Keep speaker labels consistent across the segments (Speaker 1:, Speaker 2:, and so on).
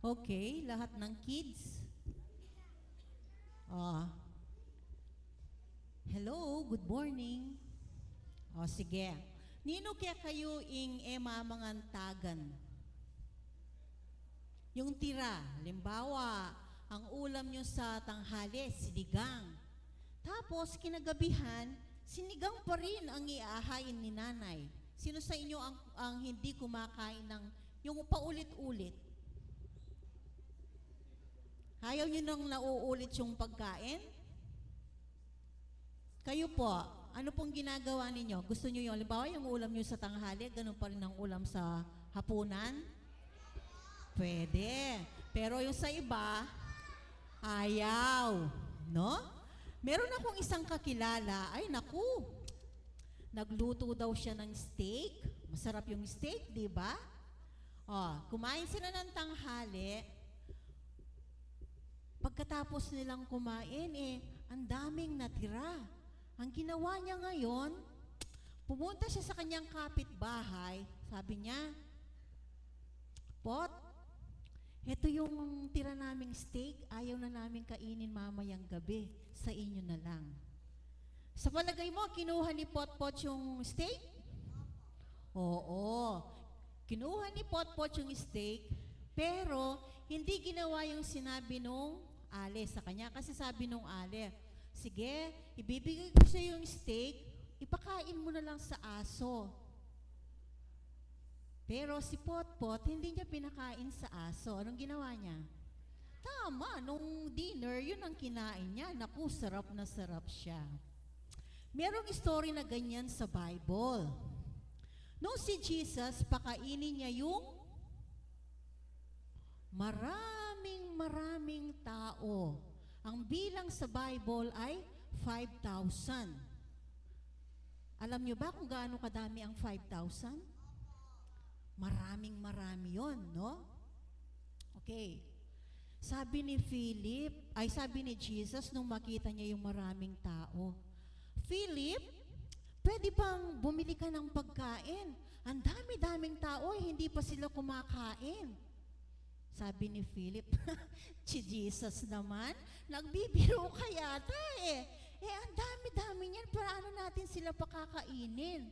Speaker 1: Okay, lahat ng kids. Ah, hello, good morning. Sige. Nino kaya kayo ing mamangantagan? Yung tira, limbawa, ang ulam nyo sa tanghali, sinigang. Tapos, kinagabihan, sinigang pa rin ang iaahain ni nanay. Sino sa inyo ang hindi kumakain ng yung paulit-ulit? Ayaw nyo nang nauulit yung pagkain? Kayo po, ano pong ginagawa ninyo? Gusto nyo yung, halimbawa, yung ulam nyo sa tanghali, ganun pa rin ang ulam sa hapunan? Pwede. Pero yung sa iba, ayaw. No? Meron akong isang kakilala, ay naku, nagluto daw siya ng steak. Masarap yung steak, di ba? Kumain sila ng tanghali. Pagkatapos nilang kumain, ang daming natira. Ang ginawa niya ngayon, pumunta siya sa kanyang kapitbahay. Sabi niya, Pot, ito yung tira naming steak, ayaw na namin kainin mamayang gabi. Sa inyo na lang. Sa palagay mo, kinuha ni Pot yung steak? Oo. Kinuha ni Pot yung steak, pero hindi ginawa yung sinabi nung Ale sa kanya. Kasi sabi nung Ale, sige, ibibigay ko sa yung steak, ipakain mo na lang sa aso. Pero si Pot, hindi niya pinakain sa aso. Anong ginawa niya? Tama, nung dinner, yun ang kinain niya. Naku, sarap na sarap siya. Merong story na ganyan sa Bible. Nung si Jesus, pakainin niya yung maraming tao. Ang bilang sa Bible ay 5,000. Alam niyo ba kung gaano kadami ang 5,000? Marami yon, no? Okay. Sabi ni Jesus nung makita niya yung maraming tao, Philip, pwede bang bumili ka ng pagkain? Ang dami-daming tao, hindi pa sila kumakain. Sabi ni Philip, si Jesus naman, nagbibiro ka yata ang dami-dami niyan, paano natin sila pakakainin?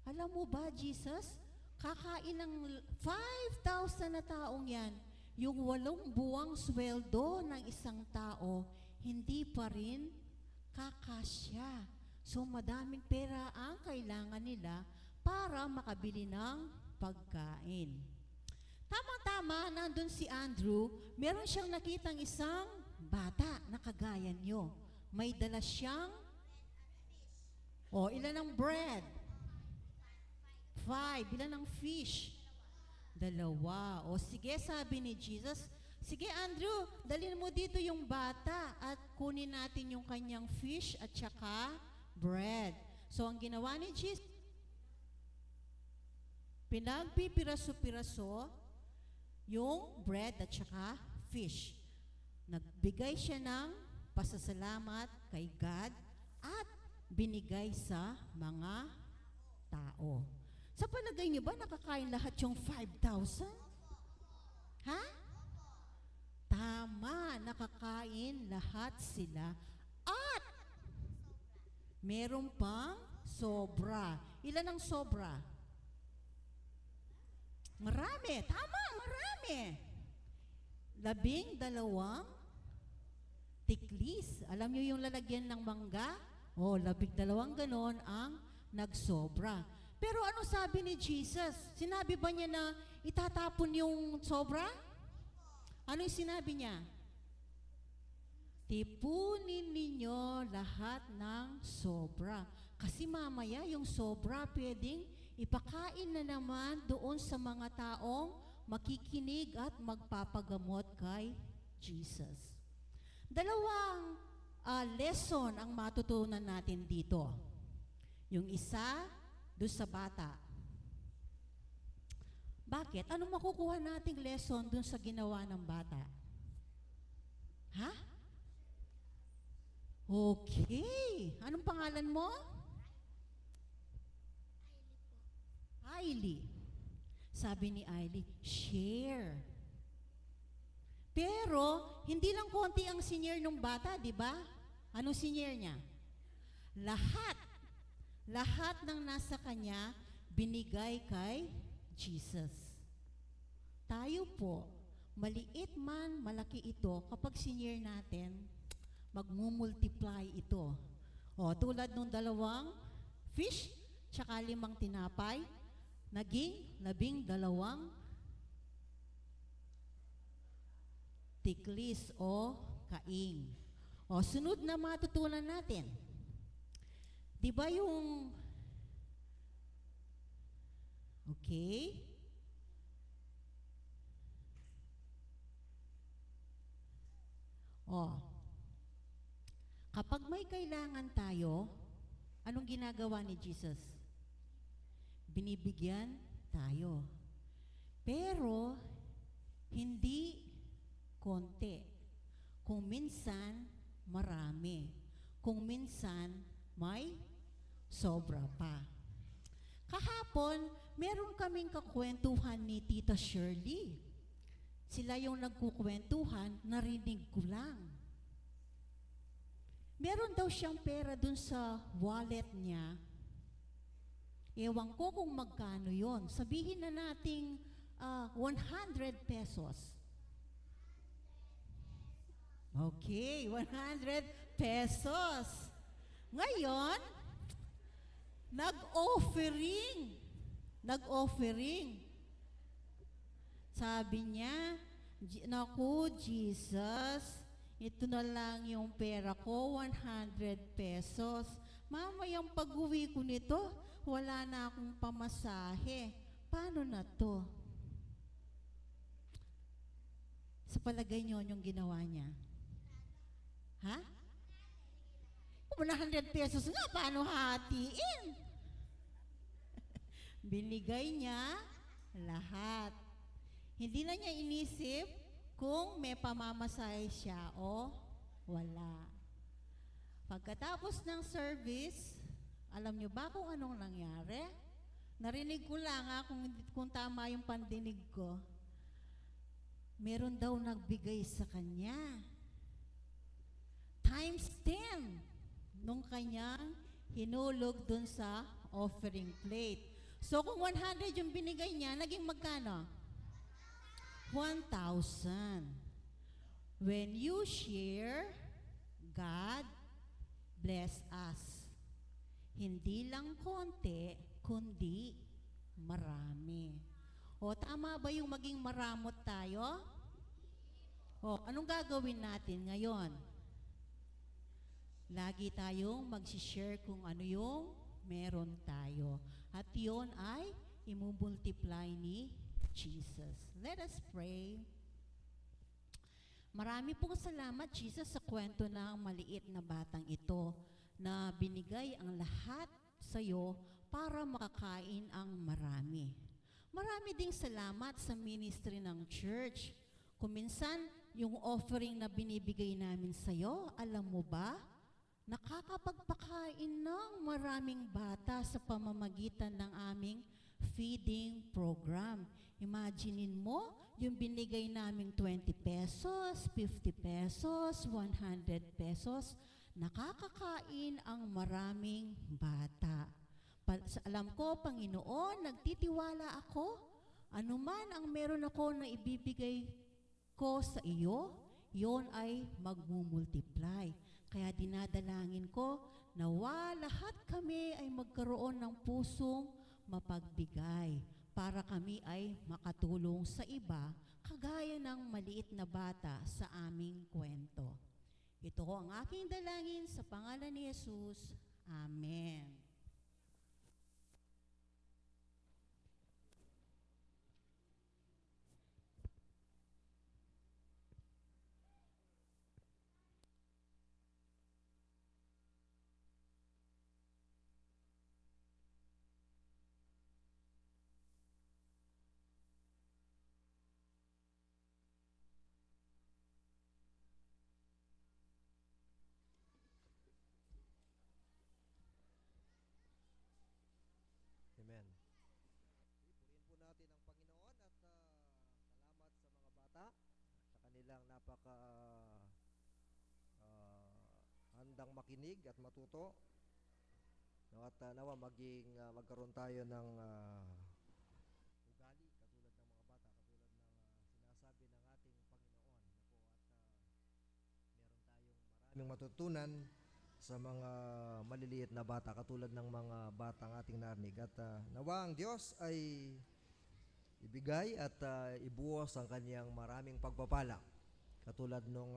Speaker 1: Alam mo ba, Jesus, kakain ng 5,000 na taong yan, yung 8 buwang sweldo ng isang tao, hindi pa rin kakasya. So, madaming pera ang kailangan nila para makabili ng pagkain. Tama-tama, nandun si Andrew, meron siyang nakitang isang bata na kagaya nyo. May dala siyang, ilan ang bread? 5. Ilan ang fish? 2. Sige, sabi ni Jesus, sige Andrew, dalhin mo dito yung bata at kunin natin yung kanyang fish at saka bread. So, ang ginawa ni Jesus, pinagpipiraso-piraso yung bread at saka fish. Nagbigay siya ng pasasalamat kay God at binigay sa mga tao. Sa palagay niyo ba nakakain lahat yung 5,000? Ha? Tama, nakakain lahat sila. At meron pang sobra. Ilan ang sobra? Marami. Tama, marami. 12 tiklis. Alam niyo yung lalagyan ng mangga? 12 ganon ang nagsobra. Pero ano sabi ni Jesus? Sinabi ba niya na itatapon yung sobra? Ano yung sinabi niya? Tipunin ninyo lahat ng sobra. Kasi mamaya yung sobra pwedeng ipakain na naman doon sa mga taong makikinig at magpapagamot kay Jesus. Dalawang lesson ang matutunan natin dito. Yung isa, doon sa bata. Bakit? Anong makukuha nating lesson doon sa ginawa ng bata? Ha? Okay. Anong pangalan mo? Hailey. Sabi ni Ailey, share. Pero, hindi lang konti ang senior nung bata, di ba? Anong senior niya? Lahat. Lahat ng nasa kanya, binigay kay Jesus. Tayo po, maliit man, malaki ito, kapag senior natin, magmumultiply ito. O, tulad nung 2 fish, tsaka 5 tinapay, naging 12 tiklis o kaing. O, sunod na matutunan natin. Di ba yung, okay? O, kapag may kailangan tayo, anong ginagawa ni Jesus? Binibigyan tayo. Pero, hindi konti. Kung minsan, marami. Kung minsan, may sobra pa. Kahapon, meron kaming kakwentuhan ni Tita Shirley. Sila yung nagkukwentuhan, narinig ko lang. Meron daw siyang pera dun sa wallet niya. Ewan ko kung magkano yon. Sabihin na nating 100 pesos. Okay, 100 pesos. Ngayon, nag-offering. Sabi niya, naku, Jesus, ito na lang yung pera ko, 100 pesos. Mamayang pag-uwi ko nito, wala na akong pamasahe. Paano na to? Sa palagay niyo yung ginawa niya? Ha? 100 pesos nga, paano hatiin? Binigay niya lahat. Hindi na niya inisip kung may pamamasahe siya o wala. Pagkatapos ng service, alam niyo ba kung anong nangyari? Narinig ko lang kung tama yung pandinig ko. Meron daw nagbigay sa kanya. Times 10 nung kanyang hinulog dun sa offering plate. So kung 100 yung binigay niya, naging magkano? 1,000. When you share, God bless us. Hindi lang konti, kundi marami. O, tama ba yung maging maramot tayo? O, anong gagawin natin ngayon? Lagi tayong mag-share kung ano yung meron tayo. At yun ay imumultiply ni Jesus. Let us pray. Marami pong salamat, Jesus, sa kwento ng maliit na batang ito na binigay ang lahat sa iyo para makakain ang marami. Marami ding salamat sa ministry ng church. Kung minsan, yung offering na binibigay namin sa iyo, alam mo ba, nakakapagpakain ng maraming bata sa pamamagitan ng aming feeding program. Imaginein mo, yung binigay naming 20 pesos, 50 pesos, 100 pesos, nakakakain ang maraming bata. Alam ko, Panginoon, nagtitiwala ako, anuman ang meron ako na ibibigay ko sa iyo, yon ay magmumultiply. Kaya dinadalangin ko, nawa lahat kami ay magkaroon ng pusong mapagbigay para kami ay makatulong sa iba, kagaya ng maliit na bata sa aming kwento. Ito ang aking dalangin sa pangalan ni Jesus. Amen.
Speaker 2: napaka handang makinig at matuto. No, at nawa magkaroon tayo ng ugali katulad ng mga bata, katulad ng sinasabi ng ating Panginoon. Meron tayong maraming matutunan sa mga maliliit na bata katulad ng mga batang ating narinig. At nawa ang Diyos ay ibigay at ibuhos ang kanyang maraming pagpapala katulad nung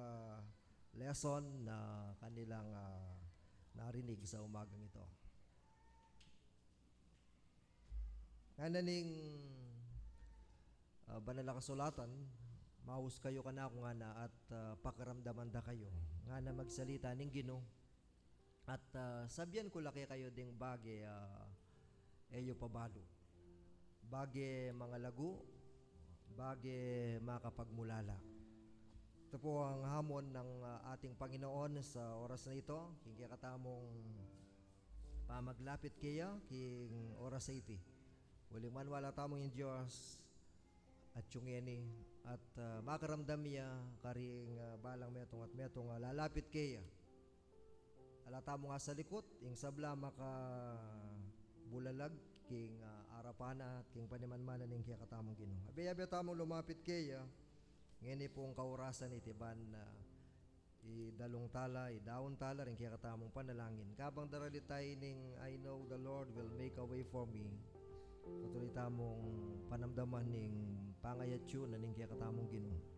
Speaker 2: lesson na kanilang narinig sa umagang ito. Ngananing banal na kasulatan, mahus kayo kanako nga na at pakiramdaman da kayo nga na magsalita ning Ginoo. At sabyan ko laki kayo ding bagi eyo pabalo. Bagi mga lagu, bagi makapagmulala. Ito po ang hamon ng ating Panginoon sa oras na ito. King katamong pamaglapit kaya king oras sa iti. Uliman wala tamong yung Diyos at yung eni at makaramdam niya karing balang metong at metong lalapit kaya. Alata mo nga sa likot, ing sabla maka bulalag king arapana at king panimanmanan ning kaya katamong Ginoo. Abi tamong lumapit kaya ngeni pong kaurasan iti ban idalong tala, idawon tala rin kaya katamong panalangin. Kabang daralitay ning I know the Lord will make a way for me. Patuloy tamong panamdaman ning pangayatyo na ning kaya katamong Ginoo.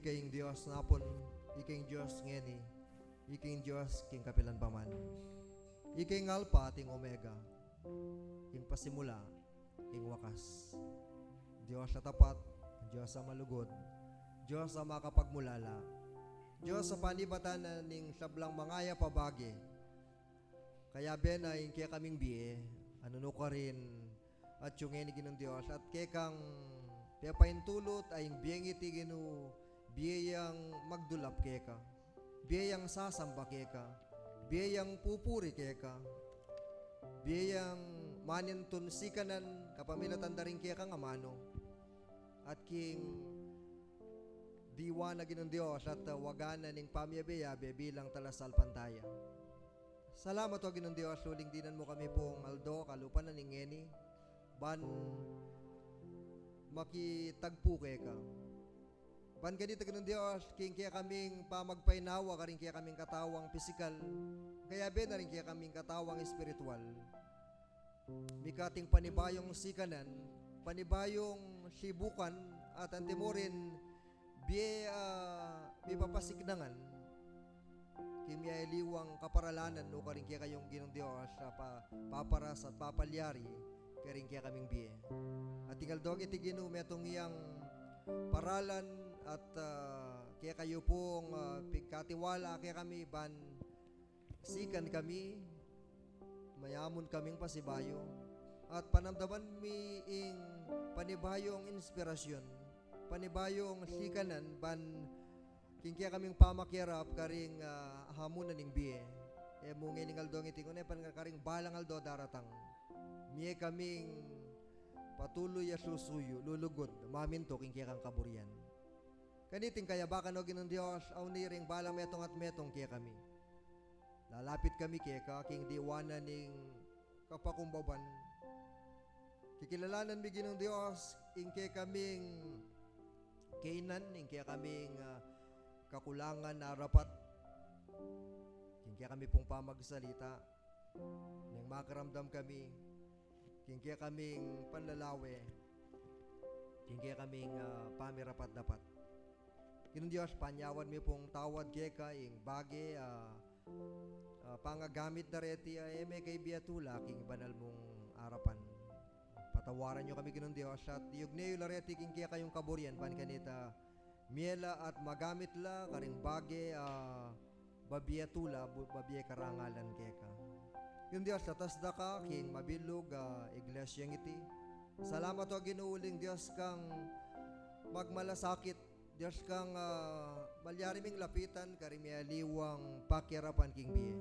Speaker 2: Ikaing Diyos napon, ikaing Diyos ngeni, ikaing Diyos king kapilan paman. Ikaing Alpha ting Omega, king pasimula, king wakas. Diyos sa tapat, Diyos sa malugod, Diyos sa makapagmulala, Diyos sa panibatan na ning sablang mangaya pabagi. Kaya benay kaya kaming biye, anuno ka rin at yung ngeni ginong Diyos at kaya kang pepaintulot ay biyeng iti ginu biyayang magdulap keka, biyayang sasamba keka, biyayang pupuri keka, biyayang manintun sikanan kapamilatan daring keka nga mano, at king diwa na ginong Diyos at wagana ning pamyabe-yabe bilang talasal pantaya. Salamat o ginong Diyos, huling dinan mo kami pong aldo, kalupan na ning ngeni, ban makitagpu keka. Ban ganito ganun Diyos, king kaya kaming pamagpainawa, karing kaya kaming katawang pisikal, kaya ben na rin kaya kaming katawang espiritual. Mikating panibayong sikanan, panibayong sibukan, at antimorin, bipapasiknangan, kimya iliwang kaparalanan, no karing kaya kayong ginong Diyos, paparas at papalyari, karing kaya kaming biye. At tinggal dog iti ginu, metong iyang paralan, at kaya kayo pong pagkatiwala kaya kami ban sikan kami mayamon kaming pasibayo at panamdaman mi ing panibayong inspirasyon, panibayong sikanan ban king kaya kaming pamakyarap karing hamunan ning biye mungin ning aldong itingon pan karing balang aldo daratang miye kaming patuloy a susuyo lulugod maminto king kaya kang kaburian. Kaniting kaya baka no ginong Diyos, aw niring balang metong at metong kaya kami. Lalapit kami kaya ka, king diwana ning kapakumbaban. Kikilalanan mi ginong Diyos, ing kaya kaming kainan, ing kaya kaming kakulangan na rapat, kaya kami pong pamagsalita, nang makaramdam kami, king kaya kaming panlalawe, king kaya kaming pamirapat dapat. Kinong Diyos, panyawan mi pong tawad kaya ing bagi, pangagamit na reti may kay biatula king banal mong arapan. Patawaran nyo kami Kinong Diyos at yugneyo la reti king kaya kayong kaburyan pan kanita miela at magamit la karing bagi babiatula babiya karangalan keka. Kinong Diyos atas da ka king mabilog iglesia ngiti. Salamat o ginuuling Diyos kang magmalasakit, Diyos kang malyariming lapitan karing mialiwang pakirapan king biye.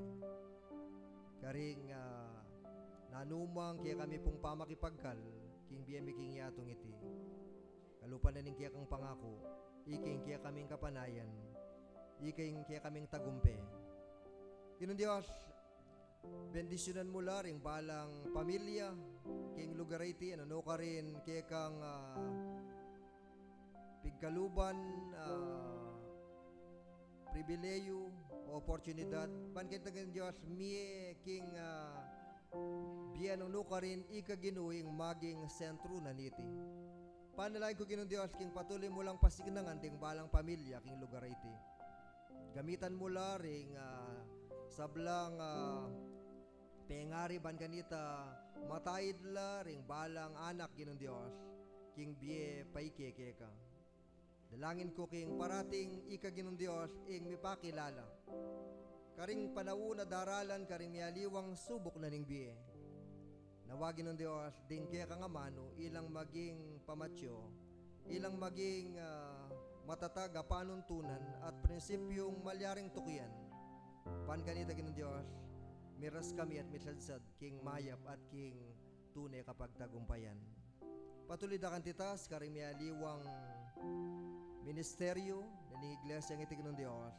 Speaker 2: Karing nanumang kaya kami pong pamakipagkal king biye mi king yatong iti. Kalupan na ning kaya kang pangako, iking kaya kaming kapanayan, iking kaya kaming tagumpe. Kinong Diyos, bendisyonan mo la ring balang pamilya king lugar iti, ano ka rin kaya kang pigkaluban, pribileyo, oportunidad, pankitagan Diyos, miye king biyanong nuka rin ikaginuing maging sentro na niti. Panalay ko Kinong Diyos, king patuloy mo lang pasignangan ting balang pamilya king lugar iti. Gamitan mo la ring sablang pengari ban kanita matayid la ring balang anak Kinong Diyos, king biye paikeke ka. Dalangin ko king parating ikaginong Diyos ing mipakilala. Karing panao na daralan karing mialiwang subok na ning biye. Nawagin ng Diyos ding kaya kang amano ilang maging pamatsyo, ilang maging matatag panuntunan at prinsipyong malyaring tukian. Pankanita ginong Diyos, miras kami at mitsadsad king mayap at king tunay kapag tagumpayan. Patuloy da kantitas karing mialiwang ministeryo na ni Iglesia ng Itig ng Diyos.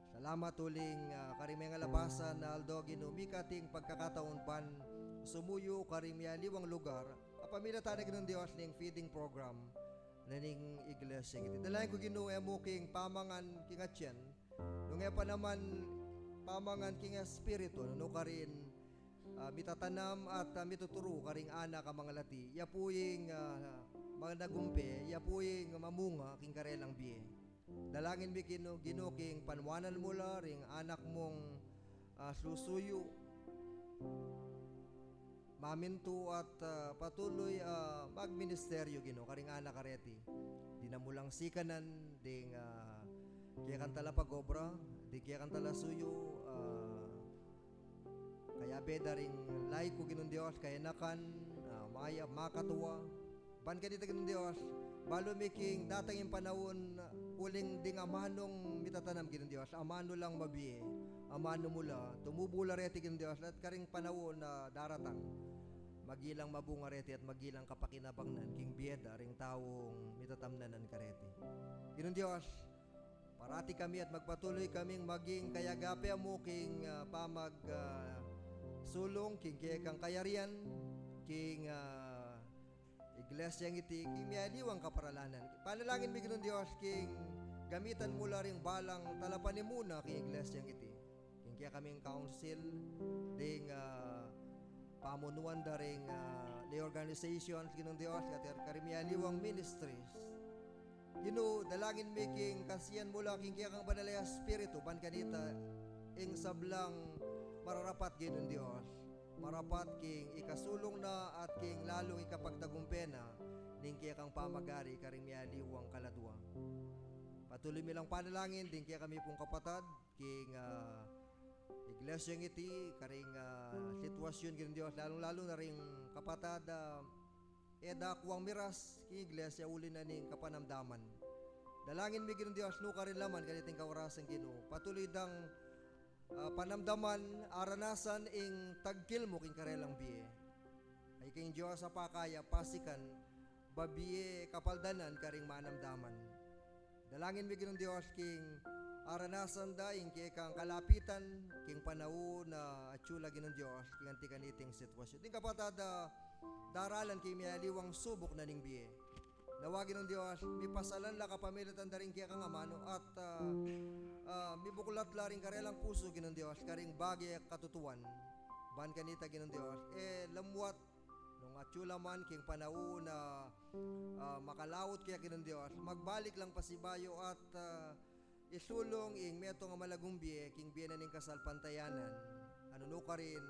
Speaker 2: Salamat uling karimay nga labasan na aldo ginumika ting pagkakataon pan sumuyo karimay liwang lugar apamila tanig ng Diyos ning feeding program na ning Iglesia ng Itig. Dalayan ko ginuya mo king pamangan king atyan nung pa naman pamangan king espiritu no karin mitatanam at mituturo karing anak ang mga lati yapuing mga nagumpe, yapuing mamunga king karelang biye. Dalangin mi ginuking panwanan mo la ring anak mong susuyo, maminto at patuloy magministeryo gino, karing anak kareti. Di na mulang sikanan, ding kaya kantala pagobra, di kaya kantala suyo, kaya beda ring lay ko ginon Diyos, kaya nakan, maya, makatuwa, pan ka dito ng Diyos, balo making datang yung panahon uling ding amanong mitatanam ng Diyos, amano lang mabiye, amano mula, tumubula reti ng Diyos, at karing panahon na daratang, magilang mabunga reti at magilang kapakinabangnan, king biyeda, ring taong mitatamnanan kareti. Ginong Diyos, parati kami at magpatuloy kaming maging kayagape mo king pamag sulong, king kayakang kayarian, king Iglesia ng iti, king mialiwang kaparalanan. Panalangin mi ng Diyos, king gamitan mula ring balang talapan ni muna king Iglesia ng iti. King kaya kaming council, ding pamunuan da ring the organizations ginong Diyos, karing mialiwang ministries. Dalangin mi king kasiyan mula king kaya kang banalaya spiritu, ban kanita, ing sablang mararapat ginong Diyos. Marapat king ikasulong na at king lalong ikapagtagumpena ning kaya kang pamagari karing mialiwang kaladwa. Patuloy mi lang panalangin din kaya kami pong kapatad king Iglesia ng iti karing sitwasyon king Dios lalong-lalo na ring kapatad eda kuwang miras king Iglesia uli na ning kapanamdaman. Dalangin mi king Dios no karin laman kaniting kaorasan Ginoo. Patuloy dang panamdaman, aranasan ing tagkil mo king karelang biye. Ay king Diyos sa pakaya, pasikan, babiye kapaldanan karing manamdaman. Dalangin mi ginong Diyos king aranasan da ing kang kalapitan, king panao na atsula ginong Diyos, king antikaniting sitwasyon. Ting kapatada, daralan king mialiwang subok na ning biye. Nawagin ng Diyos, mipasalan la kapamilatan da rin kaya kang amano at mi buklat laring karelang puso ginong Dios karing bagay katutuan ban kanita ginong Dios lamuat nung atsula man king panao na makalawot kaya ginong Dios magbalik lang pasibayo at isulong ing meto nga malagumbi king biyanan ning kasal pantayanan ano ka rin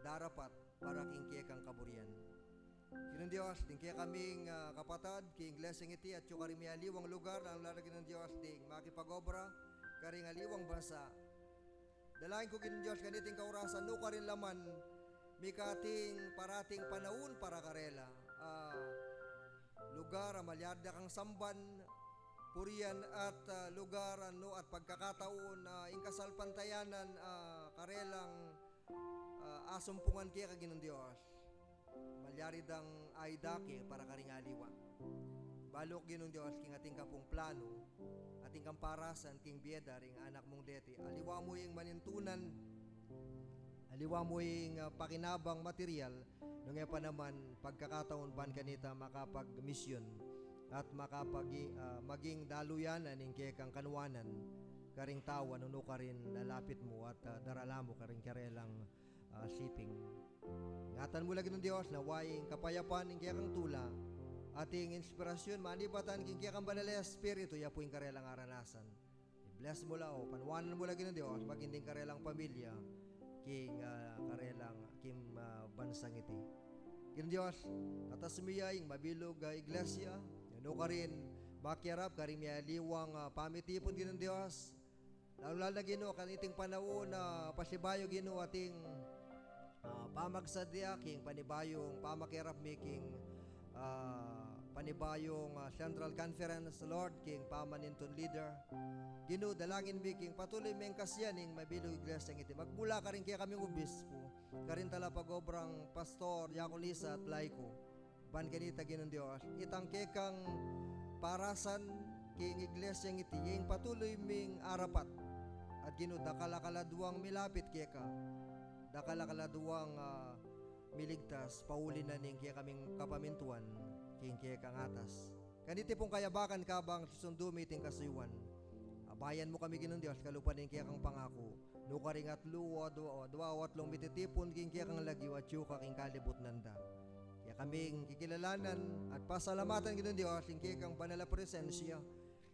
Speaker 2: darapat para king kaya kang kaburian. Ginong Dios, ding kaya kaming kapatad, king iglesia ngiti at yung karimi aliwang lugar ang lalagyan ng Dios ding makipagobra, karing aliwang bansa. Dalain ko ginong Dios, ganiting kaurasan, no ka rin laman, mikating parating panahon para karela. Lugar, malyarda kang samban, purian at lugar, at pagkakataon, ingkasal pantayanan, karelang asumpungan kaya kaginong Dios. Malyari dang aidake para karingaliwa. Balok ginong Dios king ating kapong plano, ating kamparasan king bieda ring anak mong deti. Aliwa mo yung manintunan, aliwa mo yung pakinabang material, nung pa naman pagkakataon ban kanita makapag-mission at maging daluyanan ning kekang kanwanan karing tawa nuno ka rin lalapit mo at darala mo karing karelang shipping. Ngatan mo lagi ng Diyos na waing kapayapan ng kaya kang tula ating inspirasyon manibatan king kaya kang banal na espiritu ya po yung karelang aranasan. I-bless mo lao panwanan mo lagi ng Diyos maginding karelang pamilya king karelang kim bansang iti. King Diyos tatas miyay mabilog iglesia yano ka rin makiarap karing liwang pamitipon ginong Diyos lalo gino kaniting panahon na pasibayo gino ating pamagsadya king panibayong pamakirap making panibayong Central Conference Lord king pamaninton leader gino dalangin making patuloy meng kasyaning mabilog iglesia ngiti magmula ka rin kaya kaming obispo karin tala pagobrang pastor Yakulisa at Laiko ban kanita ginong Dios itang kekang parasan king iglesia ngiti yung patuloy ming arapat at gino dakalakaladuang milapit keka dakalakaladuang miligtas pauli na ning kaya kaming kapamintuan king kaya kang atas kaniti pong kayabakan kabang susundumi ting kasuyuan abayan mo kami ginong Dios kalupan ning kaya kang pangako no karing atlo o atlong mititipon king kaya kang lagyo at yuka king kalibot nanda kaya kaming kikilalanan at pasalamatan ginong Dios king kaya kang banala presensya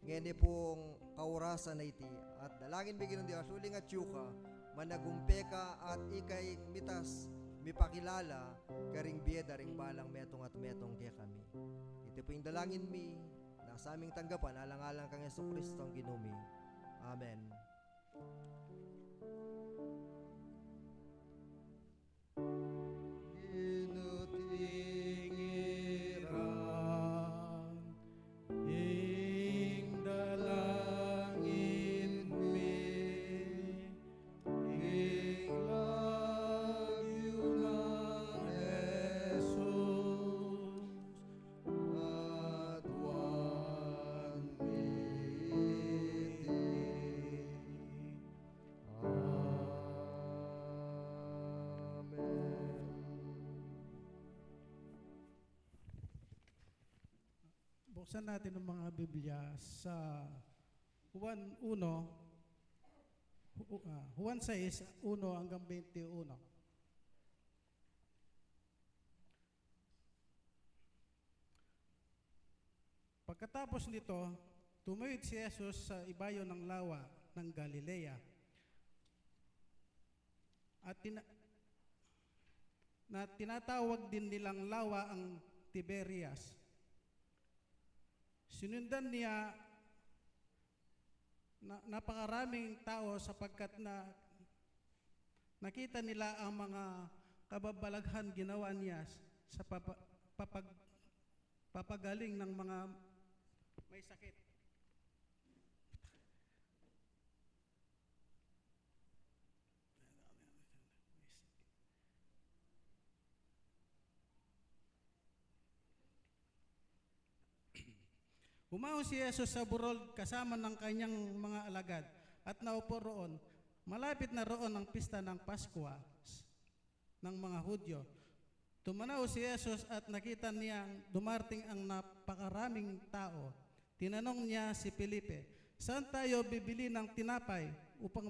Speaker 2: ngayon pong kaurasan na iti at dalangin mi ginong Dios uling at yuka managumpe ka at ikay mitas mipakilala karing bieda ring balang metong at metong kaya kami. Ito po yung dalangin mi na sa aming tanggapan alang-alang kang Jesucristo ang ginumi. Amen.
Speaker 3: Buksan natin ang mga Biblia sa Juan 1, Juan 6, 1 hanggang 21. Pagkatapos nito, tumawid si Jesus sa ibayo ng lawa ng Galilea at tinatawag din nilang lawa ang Tiberias. Sinundan niya napakaraming tao sapagkat nakita nila ang mga kababalaghan ginawa niya sa papagaling ng mga may sakit. Humahon si Jesus sa burol kasama ng kanyang mga alagad at naupo roon. Malapit na roon ang pista ng Paskwa ng mga Hudyo. Tumanaw si Jesus at nakita niyang dumarting ang napakaraming tao. Tinanong niya si Felipe, saan tayo bibili ng tinapay upang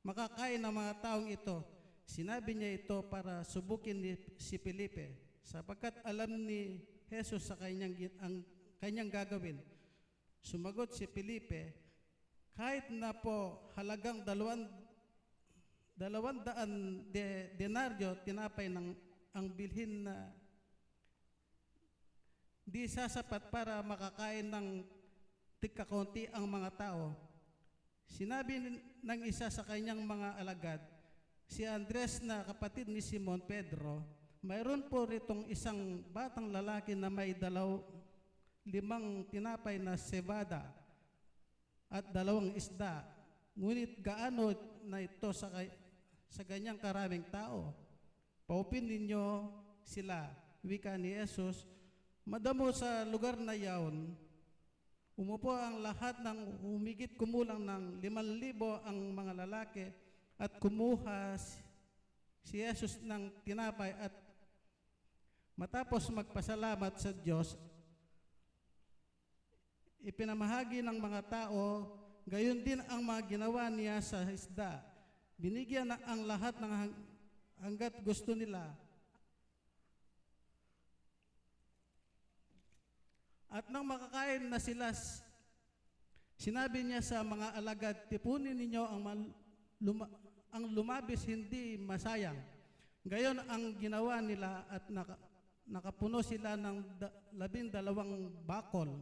Speaker 3: makakain ng mga taong ito? Sinabi niya ito para subukin si Felipe, sapagkat alam ni Jesus sa ang kanyang gagawin. Sumagot si Felipe, kahit na po halagang 200 denaryo tinapay ang bilhin na di sasapat para makakain ng tigkakaunti ang mga tao. Sinabi ng isa sa kanyang mga alagad, si Andres na kapatid ni Simon Pedro, mayroon po ritong isang batang lalaki na may 5 tinapay na cebada at 2 isda. Ngunit gaano na ito sa ganyang karaming tao? Paupin ninyo sila, wika ni Jesus. Madamo sa lugar na yaon, umupo ang lahat ng humigit kumulang ng 5,000 ang mga lalaki at kumuha si Jesus ng tinapay at matapos magpasalamat sa Diyos, ipinamahagi ng mga tao, gayon din ang mga ginawa niya sa isda. Binigyan na ang lahat ng hanggat gusto nila. At nang makakain na sila, sinabi niya sa mga alagad, tipunin ninyo ang lumabis, hindi masayang. Gayon ang ginawa nila at nakapuno sila ng 12 bakol.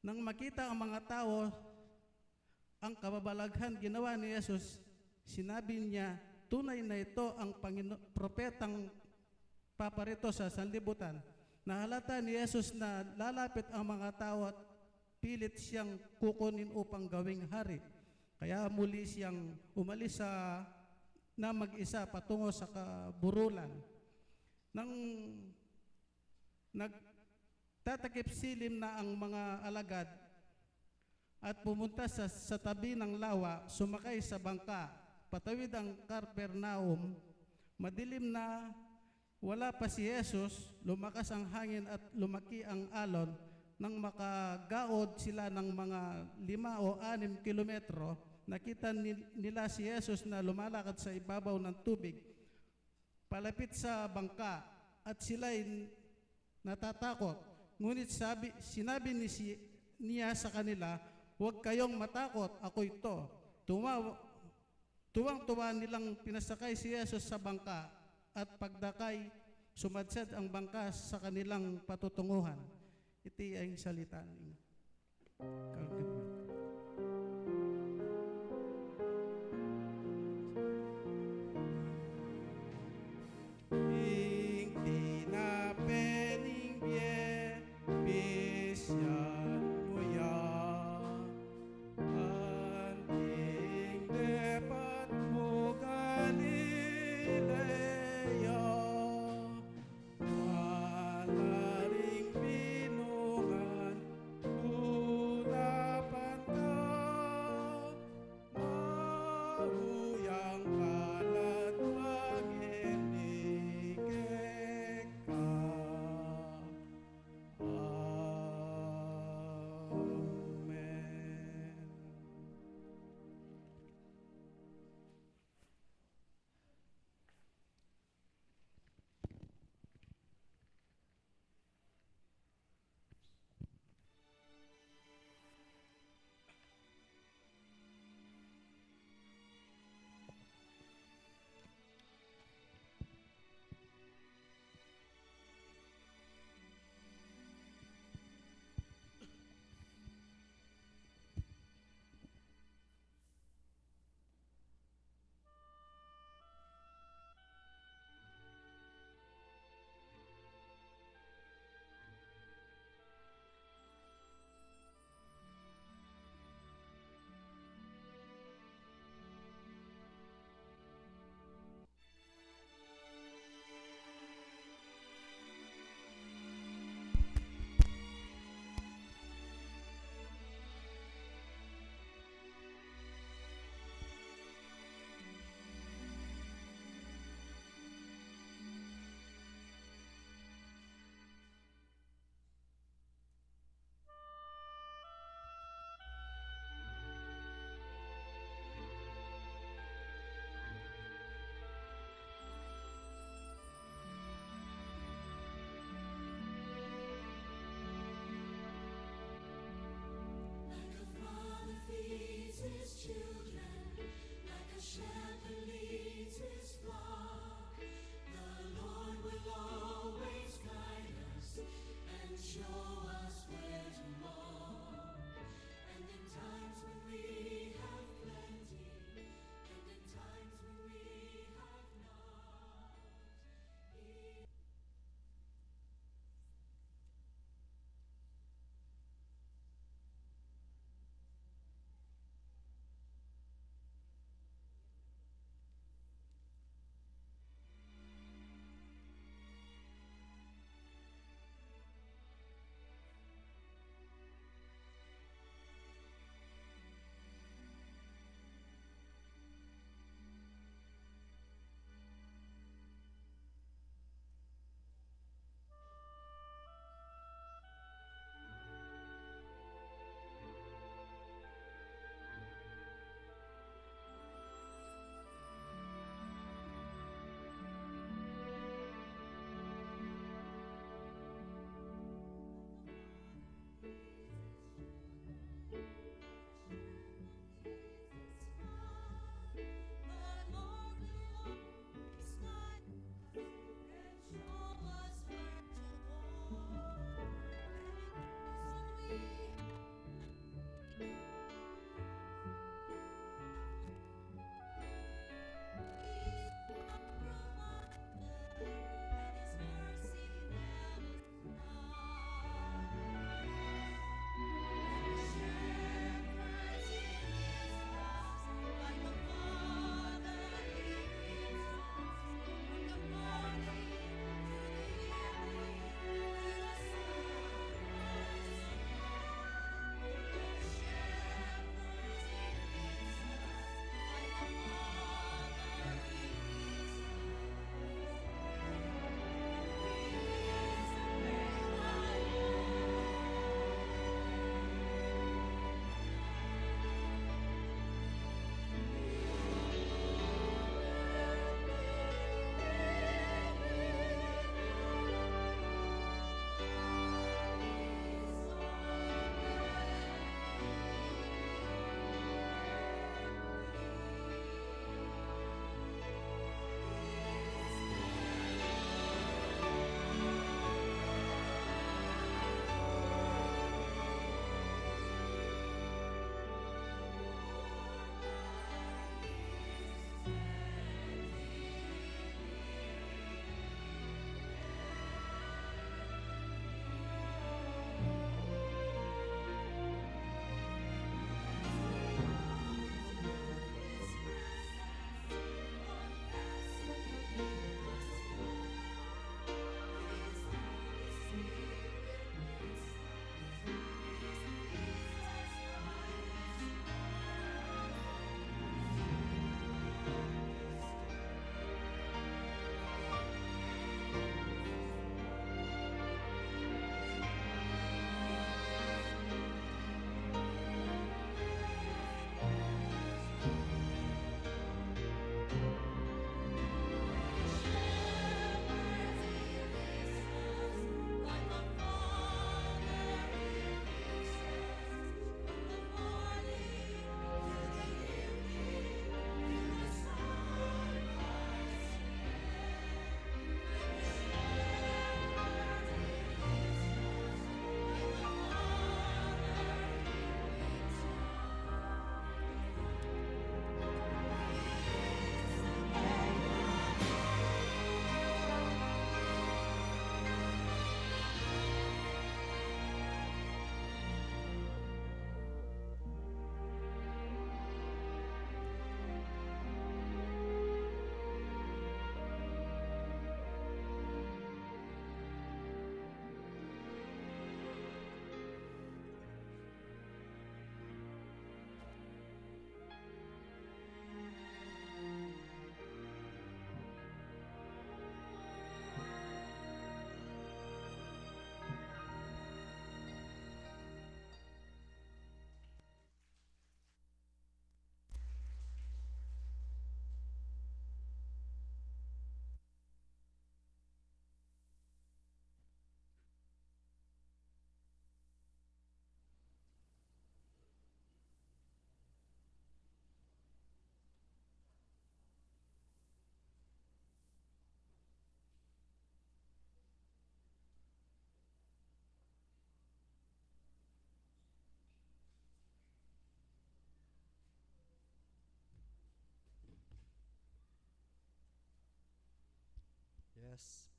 Speaker 3: Nang makita ang mga tao ang kababalaghan ginawa ni Jesus, sinabi niya, tunay na ito ang propetang paparito sa sanlibutan. Nahalata ni Jesus na lalapit ang mga tao at pilit siyang kukunin upang gawing hari. Kaya muli siyang umalis na mag-isa patungo sa kaburulan. Nang nagtatakip silim na ang mga alagad at pumunta sa tabi ng lawa, sumakay sa bangka, patawid ang Capernaum. Madilim na, wala pa si Jesus, lumakas ang hangin at lumaki ang alon. Nang makagaod sila ng mga 5 o 6 kilometro, nakita nila si Jesus na lumalakad sa ibabaw ng tubig, palapit sa bangka, at sila'y natatakot. Ngunit sinabi niya sa kanila, huwag kayong matakot, ako ito. Tuwang-tuwa nilang pinasakay si Jesus sa bangka, at pagdakay, sumadsad ang bangka sa kanilang patutunguhan. Iti ay salita ng kalugod.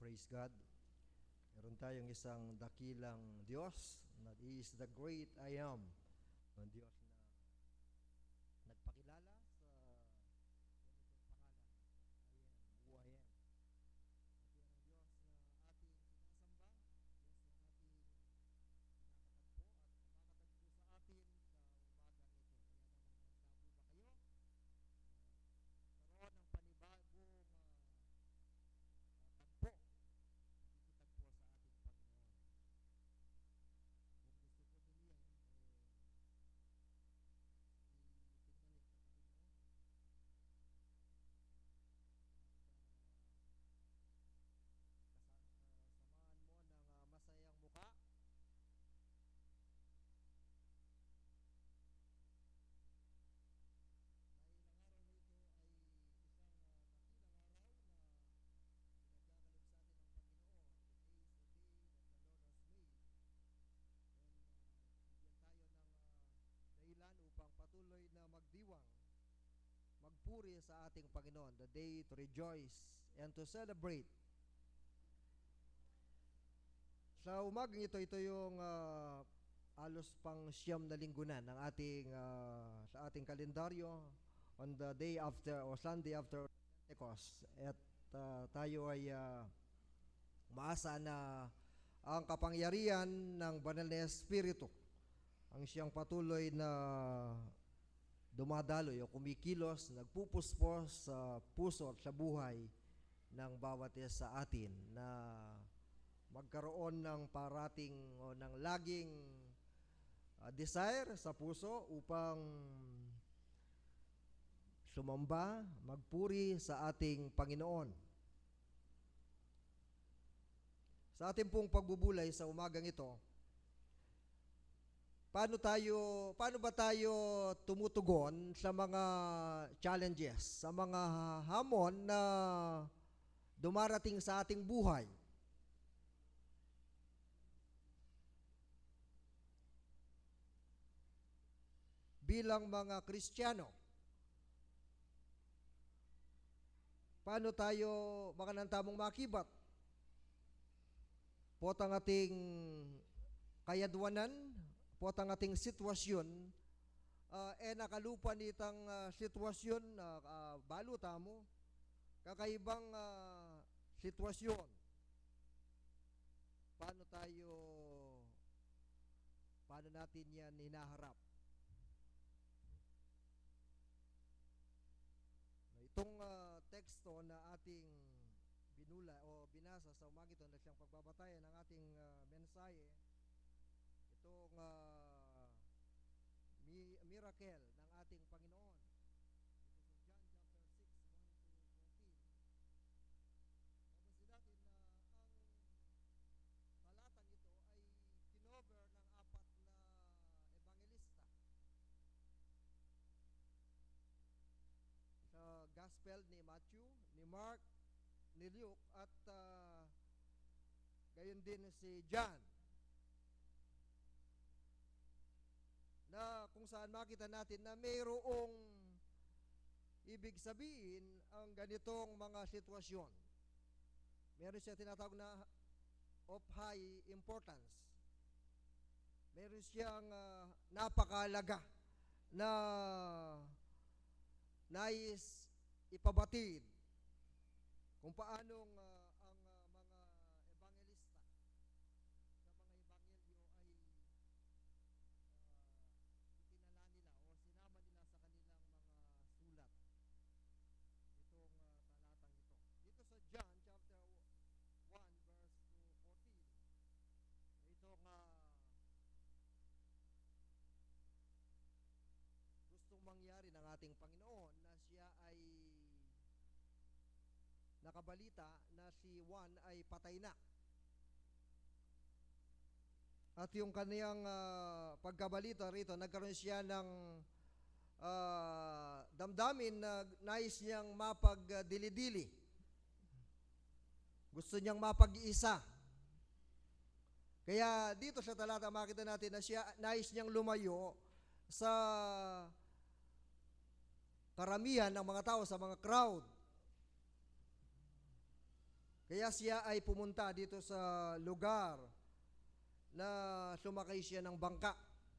Speaker 2: praise God. Meron tayong isang dakilang Diyos, that is the great I am. Ang Diyos na nagpakilala sa ganitong pangalan, I am who I am. At yan ang Diyos na ating sinasamba, Diyos na ating nakakatagpo at makakatagpo sa atin sa umagang ito. Kaya naman handa po ba kayo? Karoon ng panibagong tagpo, magkikitagpo sa ating Panginoon. Kung gusto po ninyo yan, samahan mo ng masayang muka. Dahil ang araw na pinagkakalob sa atin ng Panginoon, the days upang patuloy na magdiwang, magpuri sa ating Panginoon, the day to rejoice and to celebrate. Sa umagang ito yung alos pang siyam na linggo na ng ating sa ating kalendaryo on the day after or Sunday after Pentecost. At tayo ay umaasa na ang kapangyarihan ng banal na Espiritu ang siyang patuloy na dumadaloy o kumikilos, nagpupuspos sa puso at sa buhay ng bawat isa sa atin na magkaroon ng parating o ng laging desire sa puso upang sumamba, magpuri sa ating Panginoon. Sa ating pong pagbubulay sa umagang ito, paano ba tayo tumutugon sa mga challenges, sa mga hamon na dumarating sa ating buhay? Bilang mga Kristiyano, paano tayo makanantamong makibat? Pot ang ating kayadwanan, pot ang ating sitwasyon, nakalupan itang sitwasyon na baluta mo, kakaibang sitwasyon. Paano natin yan hinaharap? Itong teksto na ating binula o binasa sa umaga ito na siyang pagbabatayan ng ating mensahe, itong miracle ng ating Panginoon. Ito sa John chapter 6, 1 to 14. Mapansin natin na ang talatang ito ay kinover ng 4 na evangelista. Sa Gospel ni Matthew, ni Mark, ni Luke, at gayon din si John, na kung saan makita natin na mayroong ibig sabihin ang ganitong mga sitwasyon. Meron siya tinatawag na of high importance. Meron siyang napakalaga na nais ipabatid kung paanong ang mga evangelista sa mga ebanghelyo ay itinala nila o sinama nila sa kanilang mga sulat itong talatang ito. Dito sa John chapter 1 verse 14, itong gustong mangyari ng ating Panginoon na siya ay nakabalita na si Juan ay patay na. At yung kaniyang pagkabalita rito, nagkaroon siya ng damdamin na nais niyang mapagdili-dili. Gusto niyang mapag-isa. Kaya dito sa talata makita natin na siya nais niyang lumayo sa karamihan ng mga tao, sa mga crowd. Kaya siya ay pumunta dito sa lugar na sumakay siya ng bangka.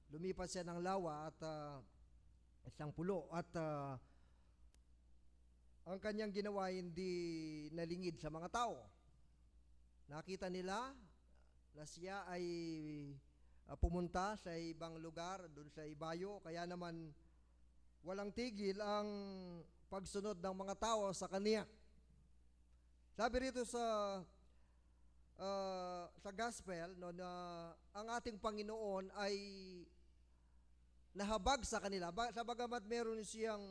Speaker 2: Lumipat siya ng lawa at isang pulo. At ang kanyang ginawa hindi nalingid sa mga tao. Nakita nila na siya ay pumunta sa ibang lugar, doon sa ibayo. Kaya naman walang tigil ang pagsunod ng mga tao sa kanya. Sabi rito sa gospel no, na ang ating Panginoon ay nahabag sa kanila. Sa bagamat meron siyang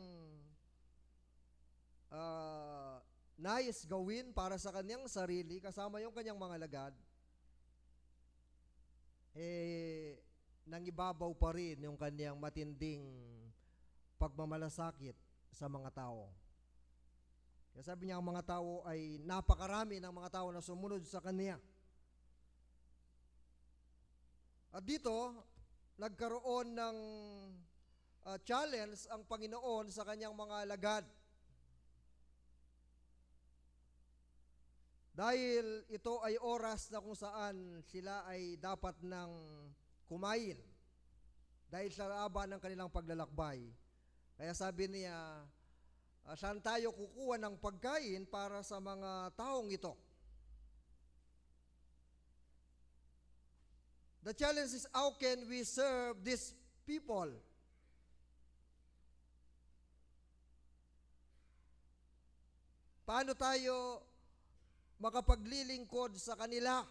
Speaker 2: nais gawin para sa kanyang sarili, kasama yung kanyang mga alagad, nangibabaw pa rin yung kanyang matinding pagmamalasakit sa mga tao. Kaya sabi niya, ang mga tao ay napakarami ng mga tao na sumunod sa kanya. At dito, nagkaroon ng challenge ang Panginoon sa kanyang mga alagad. Dahil ito ay oras na kung saan sila ay dapat nang kumain dahil sa haba ng kanilang paglalakbay. Kaya sabi niya, saan tayo kukuha ng pagkain para sa mga taong ito? The challenge is, how can we serve these people? Paano tayo makapaglilingkod sa kanila?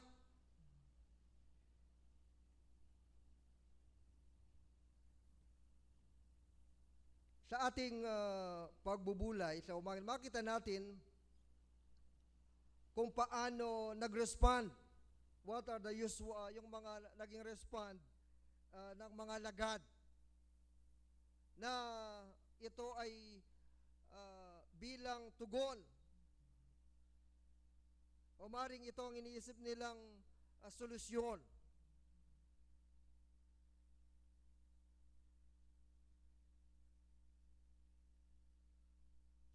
Speaker 2: Sa ating pagbubulay sa umaga, makita natin kung paano nag-respond. What are the usual, yung mga naging respond ng mga lagad na ito ay bilang tugon. O maring ito ang iniisip nilang solusyon.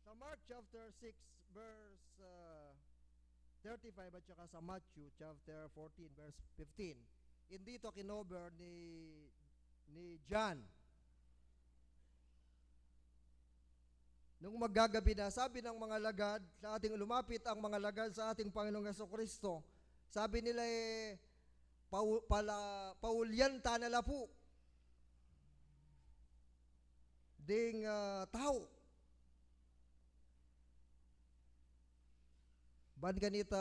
Speaker 2: Sa Mark chapter 6 verse 35 at saka sa Matthew chapter 14 verse 15, hindi ito kinover ni John. Nung maggagabi na, sabi ng mga lagad, sa ating lumapit ang mga lagad sa ating Panginoong Jesucristo, sabi nila paulyan tanala po ding tao. Ban ganita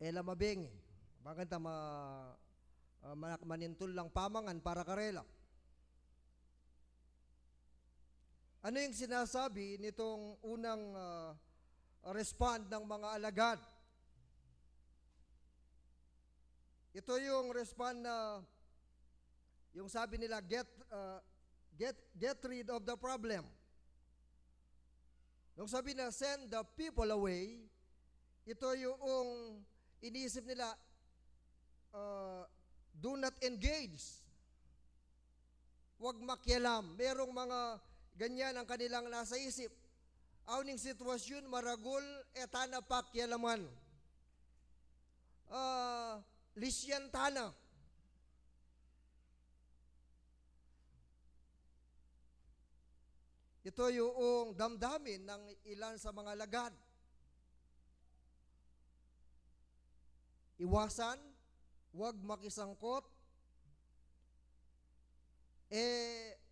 Speaker 2: elamabeng, bakit manintul lang pamangan para karela. Ano yung sinasabi nitong unang respond ng mga alagad? Ito yung respond na yung sabi nila, get rid of the problem. Nung sabi na send the people away, ito yung iniisip nila, do not engage. Huwag makialam. Merong mga ganyan ang kanilang nasa isip. Awning sitwasyon, maragul, etana pakialaman. Lisyan tana. Ito yung damdamin ng ilan sa mga lagad. Iwasan, huwag makisangkot,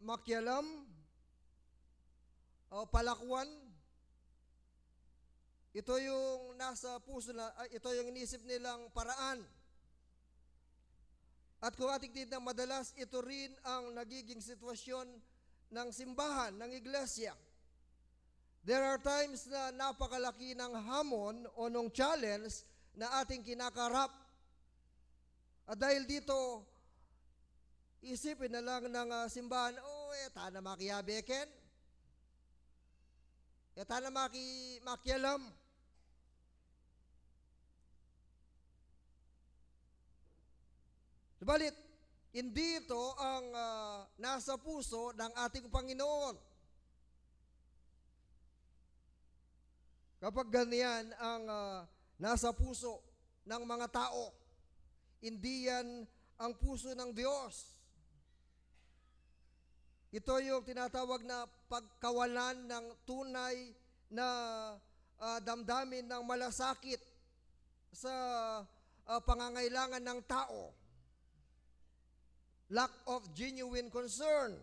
Speaker 2: makialam, o palakwan. Ito yung nasa puso na, ito yung inisip nilang paraan. At kung ating titignan, madalas ito rin ang nagiging sitwasyon ng simbahan, ng iglesia. There are times na napakalaki ng hamon o nung challenge na ating kinakarap. At dahil dito, isipin na lang ng simbahan, tana makiyabeken, tana makialam. Subalit, hindi ito ang nasa puso ng ating Panginoon. Kapag ganyan ang nasa puso ng mga tao, hindi yan ang puso ng Diyos. Ito yung tinatawag na pagkawalan ng tunay na damdamin ng malasakit sa pangangailangan ng tao. Lack of genuine concern.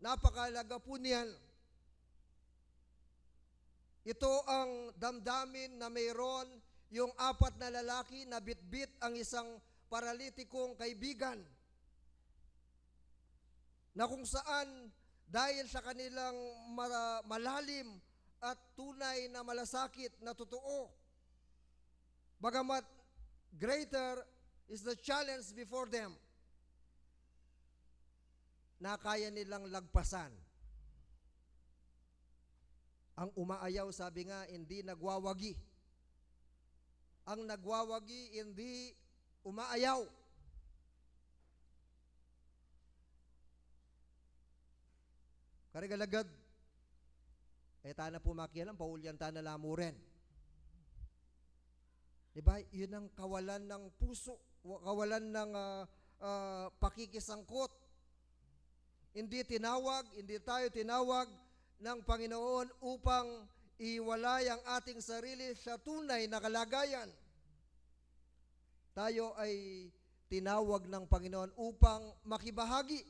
Speaker 2: Napakalaga po niyan. Ito ang damdamin na mayroon yung 4 na lalaki na bitbit ang isang paralitikong kaibigan, na kung saan dahil sa kanilang malalim at tunay na malasakit na totoo, bagamat greater is the challenge before them, na kaya nilang lagpasan. Ang umaayaw, sabi nga, hindi nagwawagi. Ang nagwawagi, hindi umaayaw. Karigalagad, tana po makialam, paulyan tana lamuren. Diba? Yun ang kawalan ng puso, kawalan ng pakikisangkot. Hindi tayo tinawag ng Panginoon upang iwalay ang ating sarili sa tunay na kalagayan. Tayo ay tinawag ng Panginoon upang makibahagi.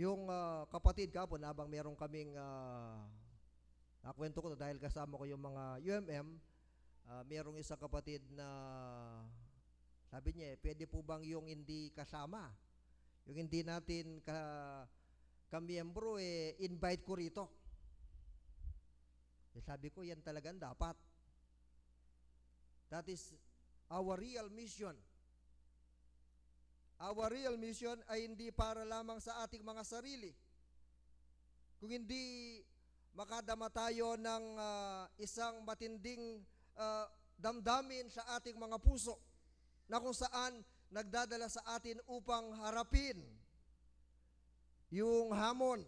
Speaker 2: Yung kapatid kapon, habang meron kaming nakwento ko to dahil kasama ko yung mga UMM, merong isang kapatid na sabi niya, pwede po bang yung hindi kasama? Yung hindi natin kamiyembro, invite ko rito. Sabi ko, yan talagang dapat. That is our real mission. Our real mission ay hindi para lamang sa ating mga sarili. Kung hindi makadama tayo ng isang matinding damdamin sa ating mga puso, na kung saan nagdadala sa atin upang harapin yung hamon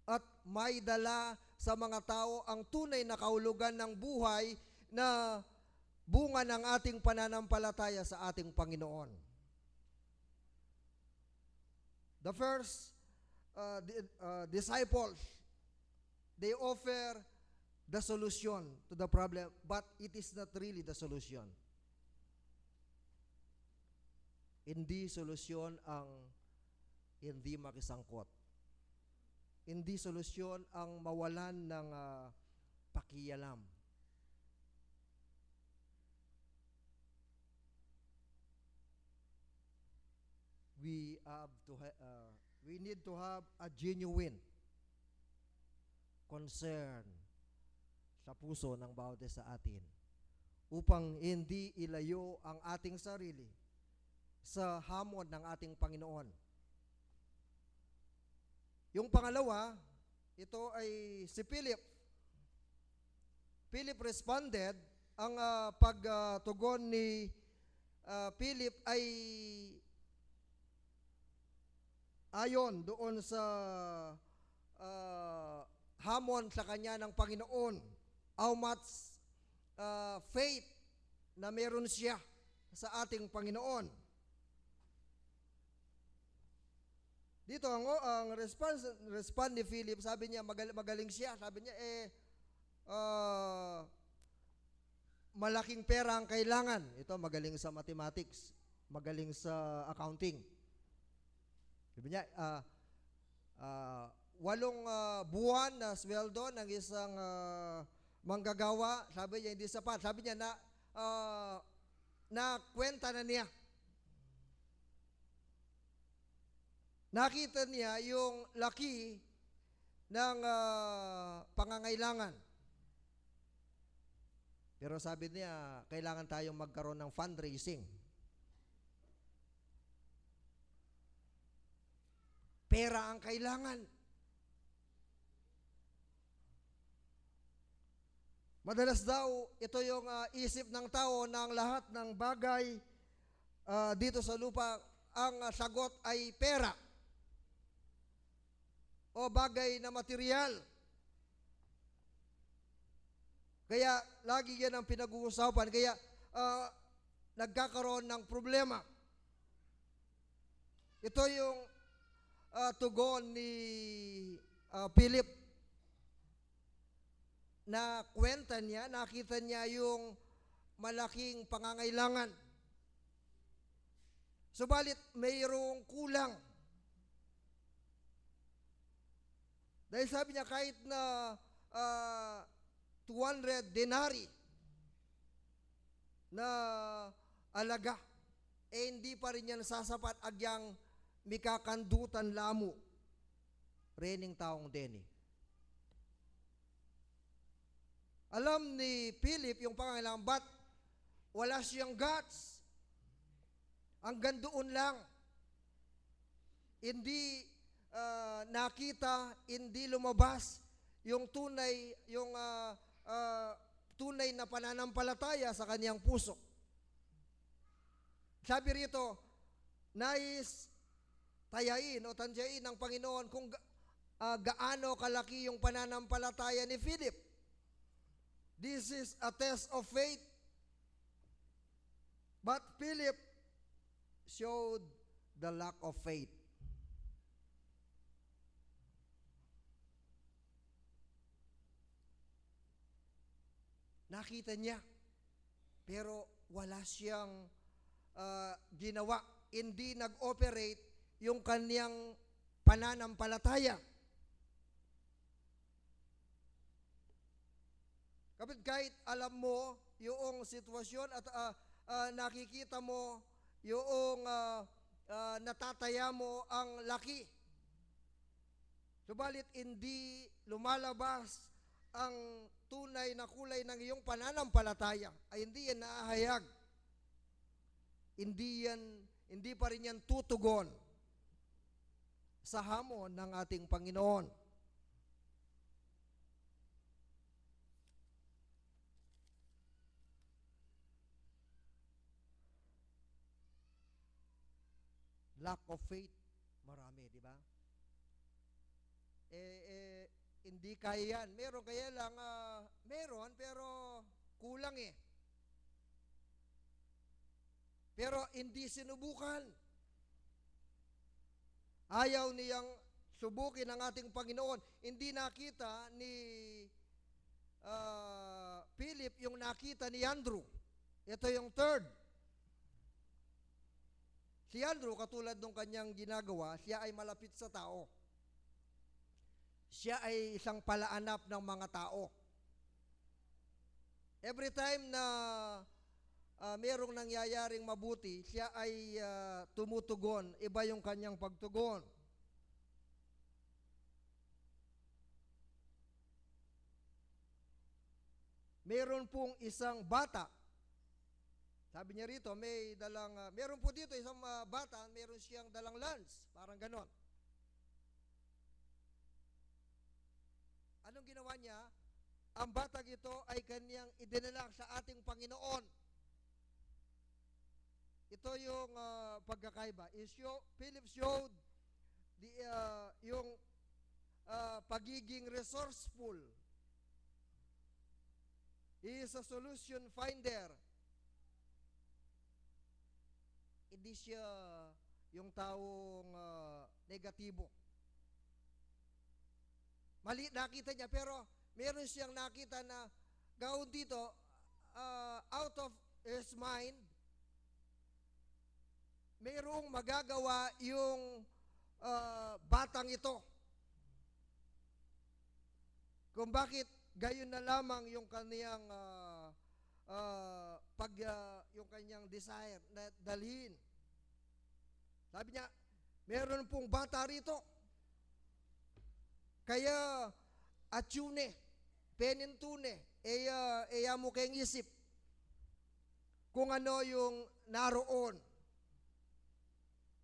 Speaker 2: at may dala sa mga tao ang tunay na kahulugan ng buhay na bunga ng ating pananampalataya sa ating Panginoon. The first disciples, they offer the solution to the problem, but it is not really the solution. Hindi solusyon ang hindi makisangkot. Hindi solusyon ang mawalan ng pakialam. We need to have a genuine concern sa puso ng bawat isa sa atin upang hindi ilayo ang ating sarili sa hamon ng ating Panginoon. Yung pangalawa, ito ay si Philip. Philip responded. Ang pagtugon ni Philip ay ayon doon sa hamon sa kanya ng Panginoon. How much faith na meron siya sa ating Panginoon. Dito ang response ni Philip, sabi niya magaling siya. Sabi niya malaking pera ang kailangan. Ito magaling sa mathematics, magaling sa accounting. Sabi niya 8 buwan na sweldo ng isang manggagawa, sabi niya hindi sapat. Sabi niya na kwenta na niya. Nakita niya yung laki ng pangangailangan. Pero sabi niya, kailangan tayong magkaroon ng fundraising. Pera ang kailangan. Madalas daw, ito yung isip ng tao na ang lahat ng bagay dito sa lupa, ang sagot ay pera o bagay na material. Kaya lagi yan ang pinag-uusapan. Kaya nagkakaroon ng problema. Ito yung tugon ni Philip na kwenta niya, nakita niya yung malaking pangangailangan. Subalit mayroong kulang. Dahil sabi niya kahit na 200 denari na alaga, hindi pa rin yan sasapat agyang mikakandutan lamo rening taong deni. Alam ni Philip yung pangangailangan, but wala siyang guts. Hanggang doon lang. Hindi nakita, hindi lumabas yung tunay na pananampalataya sa kaniyang puso. Sabi rito, nais tayain o tansyain ng Panginoon kung gaano kalaki yung pananampalataya ni Philip. This is a test of faith. But Philip showed the lack of faith. Nakita niya, pero wala siyang ginawa. Hindi nag-operate yung kaniyang pananampalataya. Kapit kahit alam mo yung sitwasyon at nakikita mo yung natataya mo ang laki, subalit hindi lumalabas ang tunay na kulay ng iyong pananampalataya, ay hindi yan naahayag. Hindi pa rin yan tutugon sa hamon ng ating Panginoon. Lack of faith, marami, di ba? Hindi kaya yan. Meron kaya lang, meron, pero kulang eh. Pero hindi sinubukan. Ayaw niyang subukin ang ating Panginoon. Hindi nakita ni Philip yung nakita ni Andrew. Ito yung third. Si Andrew, katulad ng kanyang ginagawa, siya ay malapit sa tao. Siya ay isang palaanap ng mga tao. Every time na merong nangyayaring mabuti, siya ay tumutugon. Iba yung kanyang pagtugon. Meron pong isang bata. Sabi niya rito, may dalang, meron po dito isang bata, meron siyang dalang lance. Parang ganon. Anong ginawa niya? Ang batang ito ay kanyang idinala sa ating Panginoon. Ito yung pagkakaiba. Philip showed yung pagiging resourceful. He is a solution finder. Hindi siya yung taong negatibo. Mali nakita niya, pero meron siyang nakita na gawin dito, out of his mind, mayroong magagawa yung batang ito. Kung bakit gayon na lamang yung kaniyang yung kanyang desire na dalhin. Sabi niya, meron pong bata rito. Kaya atyune, penintune, eya mo kayong isip kung ano yung naroon.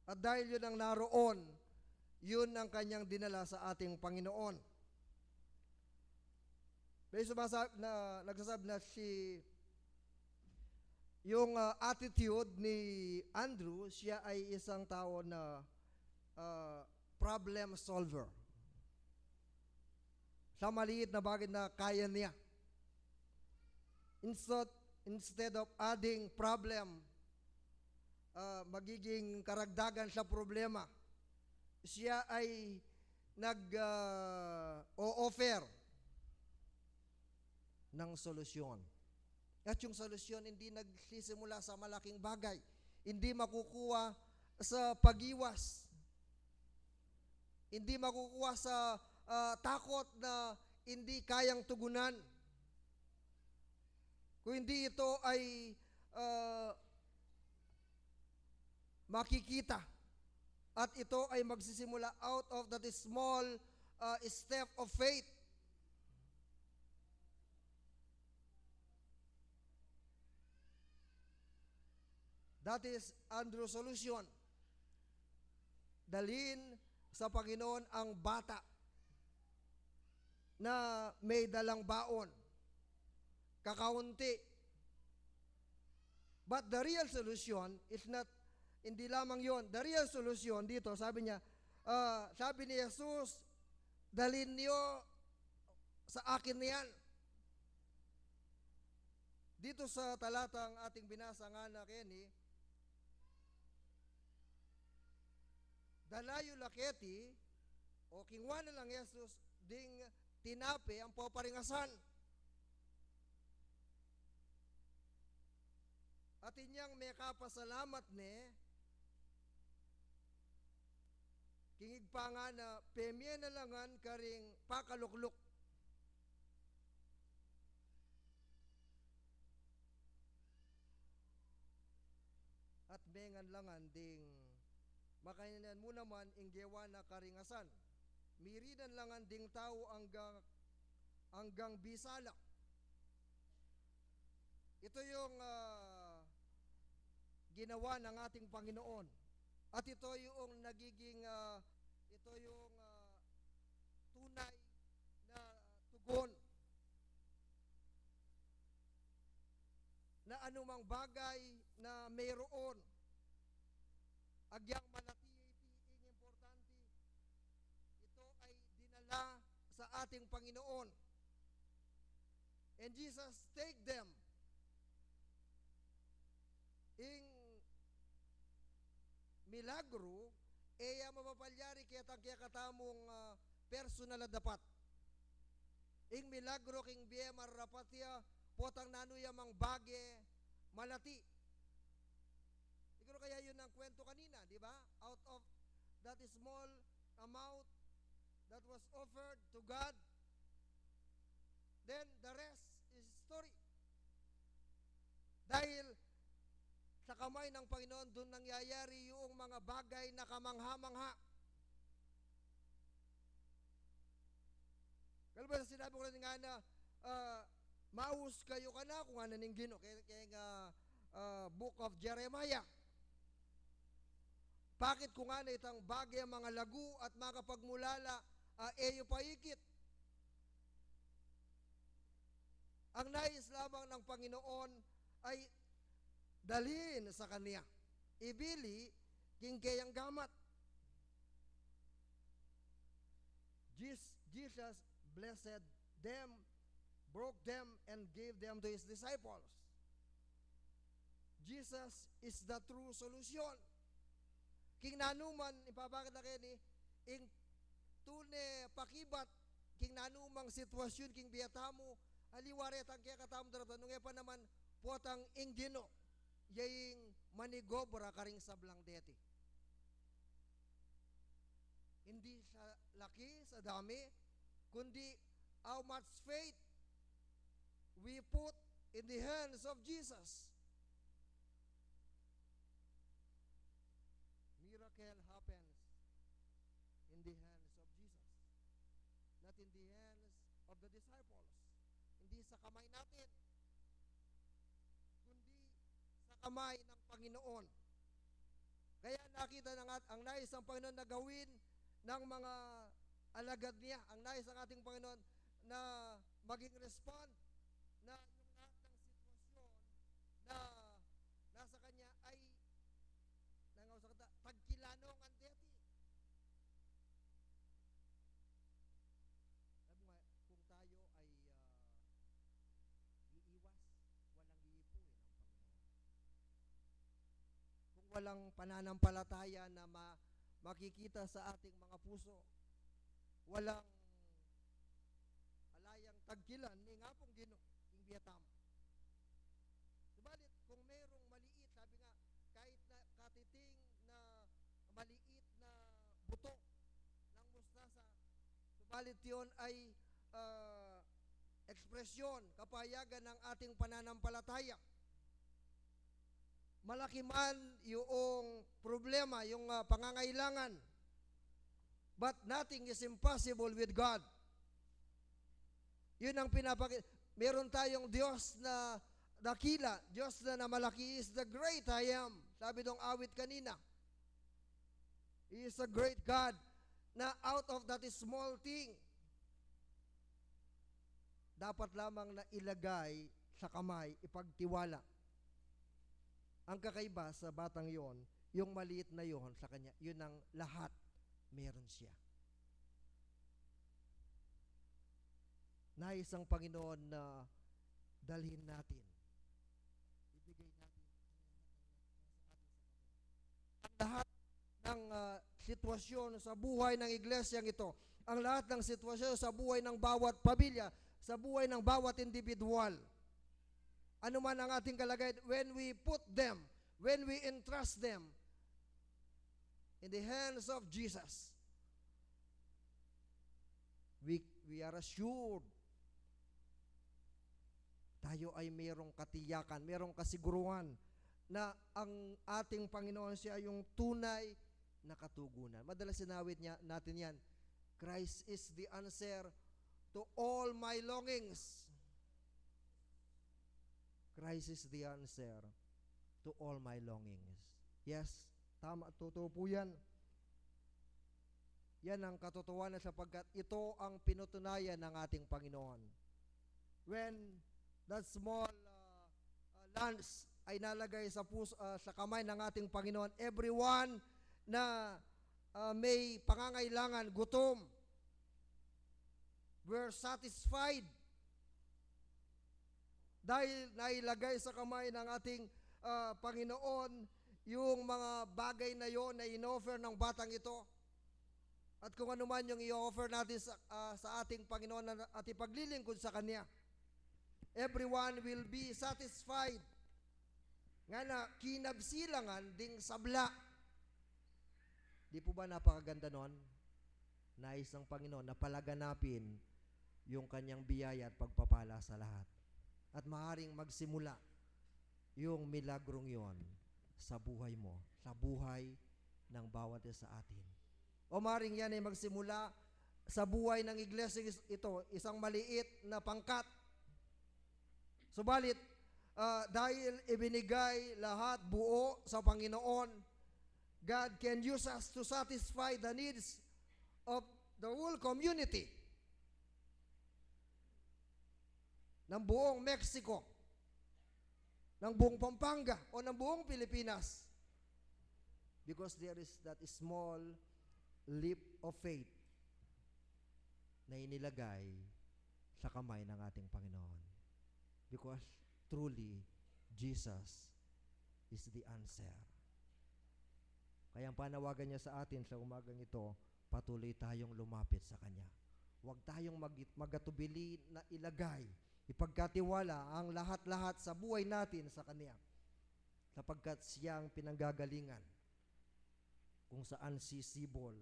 Speaker 2: At dahil yun ang naroon, yun ang kanyang dinala sa ating Panginoon. May nagsasabi na si yung attitude ni Andrew, siya ay isang tao na problem solver. Sa maliit na bagay na kaya niya. Instead of adding problem, magiging karagdagan sa problema, siya ay nag-o-offer ng solusyon. At yung solusyon hindi nagsisimula sa malaking bagay. Hindi makukuha sa pag-iwas. Hindi makukuha sa takot na hindi kayang tugunan. Kung hindi ito ay makikita at ito ay magsisimula out of that small step of faith. That is Andrew's solution. Dalhin sa Panginoon ang bata na may dalang baon, kakaunti. But the real solution is not, hindi lamang yon. The real solution dito, sabi niya, sabi ni Jesus, dalhin niyo sa akin niyan. Dito sa talatang ating binasa nga na Kenny, dalayo laketi, o kingwa na lang Jesus, ding tinape ang paparingasan. At inyang may kapasalamat ni, kingig pa nga na, pemye na langan karing pakalukluk. At mengan langan ding makainan mo naman inggewa na karingasan. Miridan langan ding tao hanggang bisala. Ito yung ginawa ng ating Panginoon. At ito yung nagiging, ito yung tunay na tugon. Na anumang bagay na mayroon, agyang malati ing importante, ito ay dinala sa ating Panginoon. And Jesus take them ing milagro, eya mapapalyari kaya tagya katamong personal na dapat. Ing milagro king biye marrapatya, potang nanuya mang bage, malati. Siguro kaya yun ang kwento kanina, di ba? Out of that small amount that was offered to God, then the rest is story. Dahil sa kamay ng Panginoon, doon nangyayari yung mga bagay na kamangha-mangha. Kalba sa sinabi ko rin nga na, maus kayo ka na kung ano ning Gino, kaya Book of Jeremiah. Bakit kung ano itang bagay mga lagu at makapagmulala, eyo paikit. Ang nais lamang ng Panginoon ay dalhin sa Kanya. Ibili, kingkayang gamat. Jesus blessed them, broke them, and gave them to His disciples. Jesus is the true solution. King nanuman, ipabakit na kayo ni, ing tune pakibat, king nanumang sitwasyon, king biyatamu, aliwaret ang kaya katamu daratan, nung pa naman, potang inggino, yaing manigobra karing sablang deti. Hindi sa laki, sa dami, kundi how much faith we put in the hands of Jesus. Miracle happens in the hands of Jesus, not in the hands of the disciples. Hindi sa kamay natin, kundi sa kamay ng Panginoon. Kaya nakita ang nais ng Panginoon na gawin ng mga alagad niya, ang nais ng ating Panginoon na maging respond na yung lahat ng sitwasyon na walang pananampalataya na makikita sa ating mga puso. Walang alayang tagkilan ni nga pong Ing Vietnam. Subalit, kung merong maliit, sabi nga, kahit na katiting na maliit na buto ng mustasa, subalit yun ay ekspresyon, kapayagan ng ating pananampalataya. Malaki man yung problema, yung pangangailangan, but nothing is impossible with God. Yun ang meron tayong Diyos na dakila, Diyos na malaki, is the great I am. Sabi nung awit kanina, He is a great God na out of that small thing, dapat lamang na ilagay sa kamay, ipagtiwala. Ang kakaiba sa batang yon, yung maliit na yon sa kanya, yun ang lahat, meron siya. Nais ang Panginoon na dalhin natin. Ibigay natin ang lahat ng sitwasyon sa buhay ng iglesyang ito. Ang lahat ng sitwasyon sa buhay ng bawat pamilya, sa buhay ng bawat individual. Ano man ang ating kalagayan, when we put them, when we entrust them in the hands of Jesus, we are assured, tayo ay mayroong katiyakan, mayroong kasiguruhan na ang ating Panginoon siya yung tunay na katugunan. Madalas sinawit natin yan, Christ is the answer to all my longings. Christ is the answer to all my longings. Yes, tama, totoo po yan. Yan ang katotohanan sapagkat ito ang pinutunayan ng ating Panginoon. When that small lance ay nalagay sa sa kamay ng ating Panginoon, everyone na may pangangailangan, gutom, were satisfied dahil nailagay sa kamay ng ating Panginoon yung mga bagay na yon na in-offer ng batang ito. At kung ano man yung i-offer natin sa ating Panginoon at ipaglilingkod sa Kanya, everyone will be satisfied. Nga na kinabsilangan ding sabla. Di po ba napakaganda nun? Nais ng Panginoon na palaganapin yung Kanyang biyaya at pagpapala sa lahat. At maaaring magsimula yung milagrong yon sa buhay mo, sa buhay ng bawat isa sa atin. O maaaring yan ay magsimula sa buhay ng iglesia ito, isang maliit na pangkat. Subalit, dahil ibinigay lahat buo sa Panginoon, God can use us to satisfy the needs of the whole community ng buong Mexico, ng buong Pampanga, o ng buong Pilipinas. Because there is that small leap of faith na inilagay sa kamay ng ating Panginoon. Because truly, Jesus is the answer. Kaya ang panawagan niya sa atin sa umagang ito, patuloy tayong lumapit sa Kanya. Huwag tayong magatubili na ilagay, ipagkatiwala ang lahat-lahat sa buhay natin sa Kanya, sapagkat siyang pinanggagalingan kung saan sisibol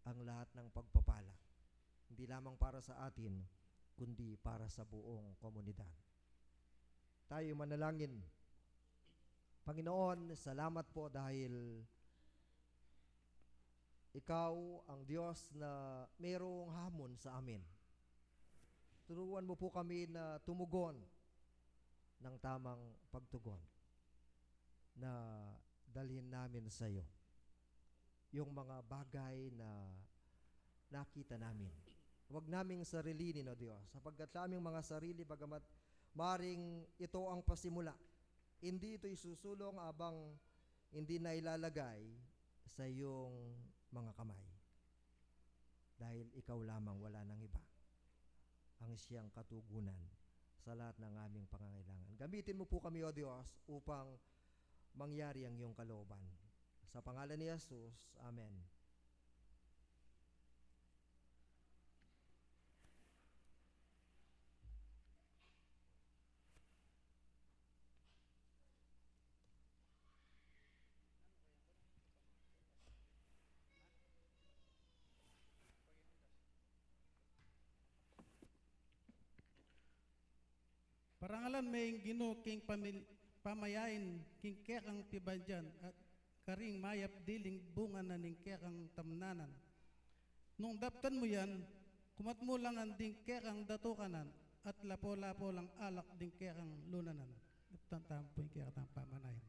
Speaker 2: ang lahat ng pagpapala. Hindi lamang para sa atin, kundi para sa buong komunidad. Tayo manalangin. Panginoon, salamat po dahil Ikaw ang Diyos na mayroong hamon sa amin. Turuan mo po kami na tumugon ng tamang pagtugon na dalhin namin sa iyo yung mga bagay na nakita namin. Huwag naming sarilinin, O Diyos, sapagkat sa aming mga sarili, bagamat maring ito ang pasimula, hindi ito'y susulong abang hindi na ilalagay sa iyong mga kamay. Dahil ikaw lamang, wala nang iba, ang siyang katugunan sa lahat ng aming pangangailangan. Gamitin mo po kami, O Diyos, upang mangyari ang iyong kalooban. Sa pangalan ni Jesus, Amen.
Speaker 3: Parangalan may Ginoo king pamayain king kekang tibadyan at karing mayap diling bunga na ning kekang tamnanan. Nung daptan mo yan, kumat mo lang ang ding kekang datukanan at lapo-lapo lang alak ding kekang lunanan. Daptan tampo yung kekang pamanayin.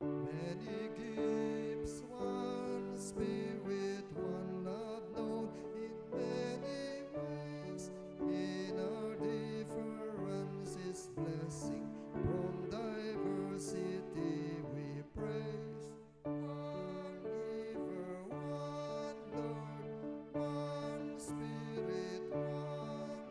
Speaker 2: Many gifts, one spirit, one love known in many ways. In our differences, blessing from diversity we praise. One giver, one Lord, one spirit, one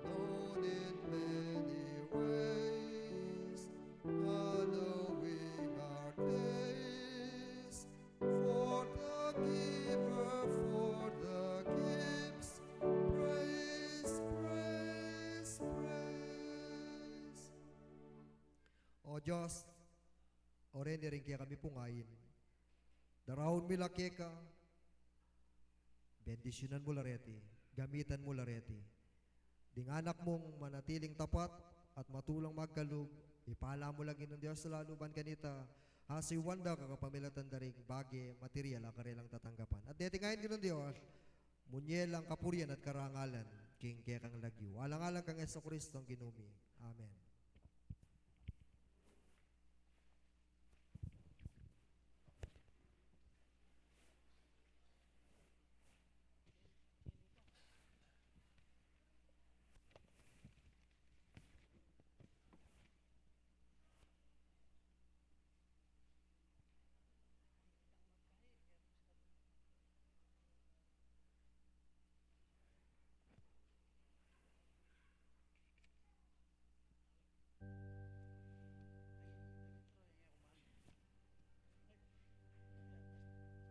Speaker 2: known in many ways. Hallowing our days for the giver, for the gifts. Praise, praise, praise. O Diyos, oren rin kaya kami pungayin. Darahon mila keka, bendisyonan mo lareti, gamitan mo lareti. Ding anak mong manatiling tapat at matulang magkalug, ipala mo lagi ng Diyos sa laluban kanita, hasi wanda kakapamilatan daring bagi, material ang karelang tatanggapan. At detingayin ko ng Diyos, munyel ang kapurian at karangalan, king kaya kang lagyo. Alang-alang kang Yesu Kristo ang ginumi. Amen.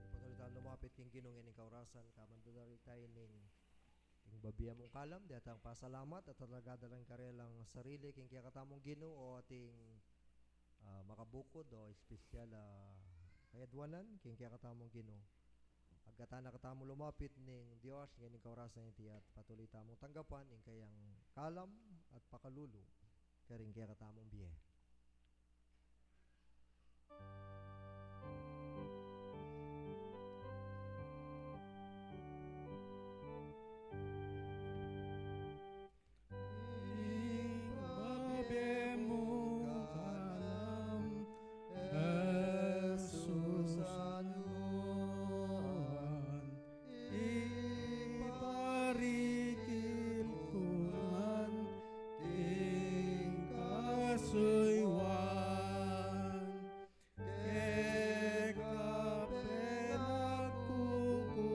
Speaker 2: Ipatulitan lumapit king ginungin ikaw rasan, kamandudari tayo ning babiya mong kalam, di atang pasalamat at talagadalang karelang sarili, king kaya katamong Ginoo o ating makabukod o espesyal kayadwanan king kaya katamong Ginoo. Agkatana katamo lumapit ning Dios nganing kaurasan iti at patuloy tamong tanggapan ing kayang kalam at pakalulu karing kaya katamong biye.
Speaker 3: Jesus anuan, iparikil kuman, king kasuywan, ke kapenakuku,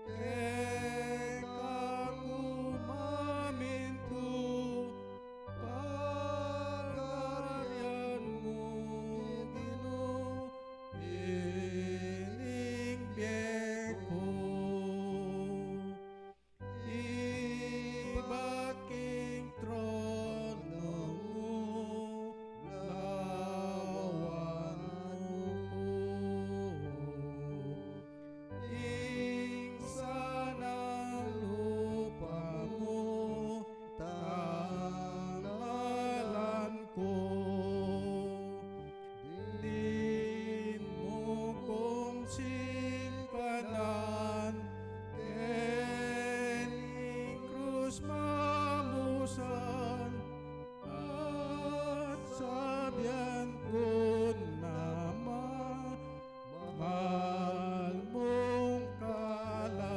Speaker 3: ke kakumamintu, pagarianmu Ginoo, ining biyeko. Ibaking trono mo, lawan mo ko. Ing sanang lupa mo, tangalan ko. Din mo kong singkanan, kening krus mamusan, at sabihan ko naman, mahal mong kalam.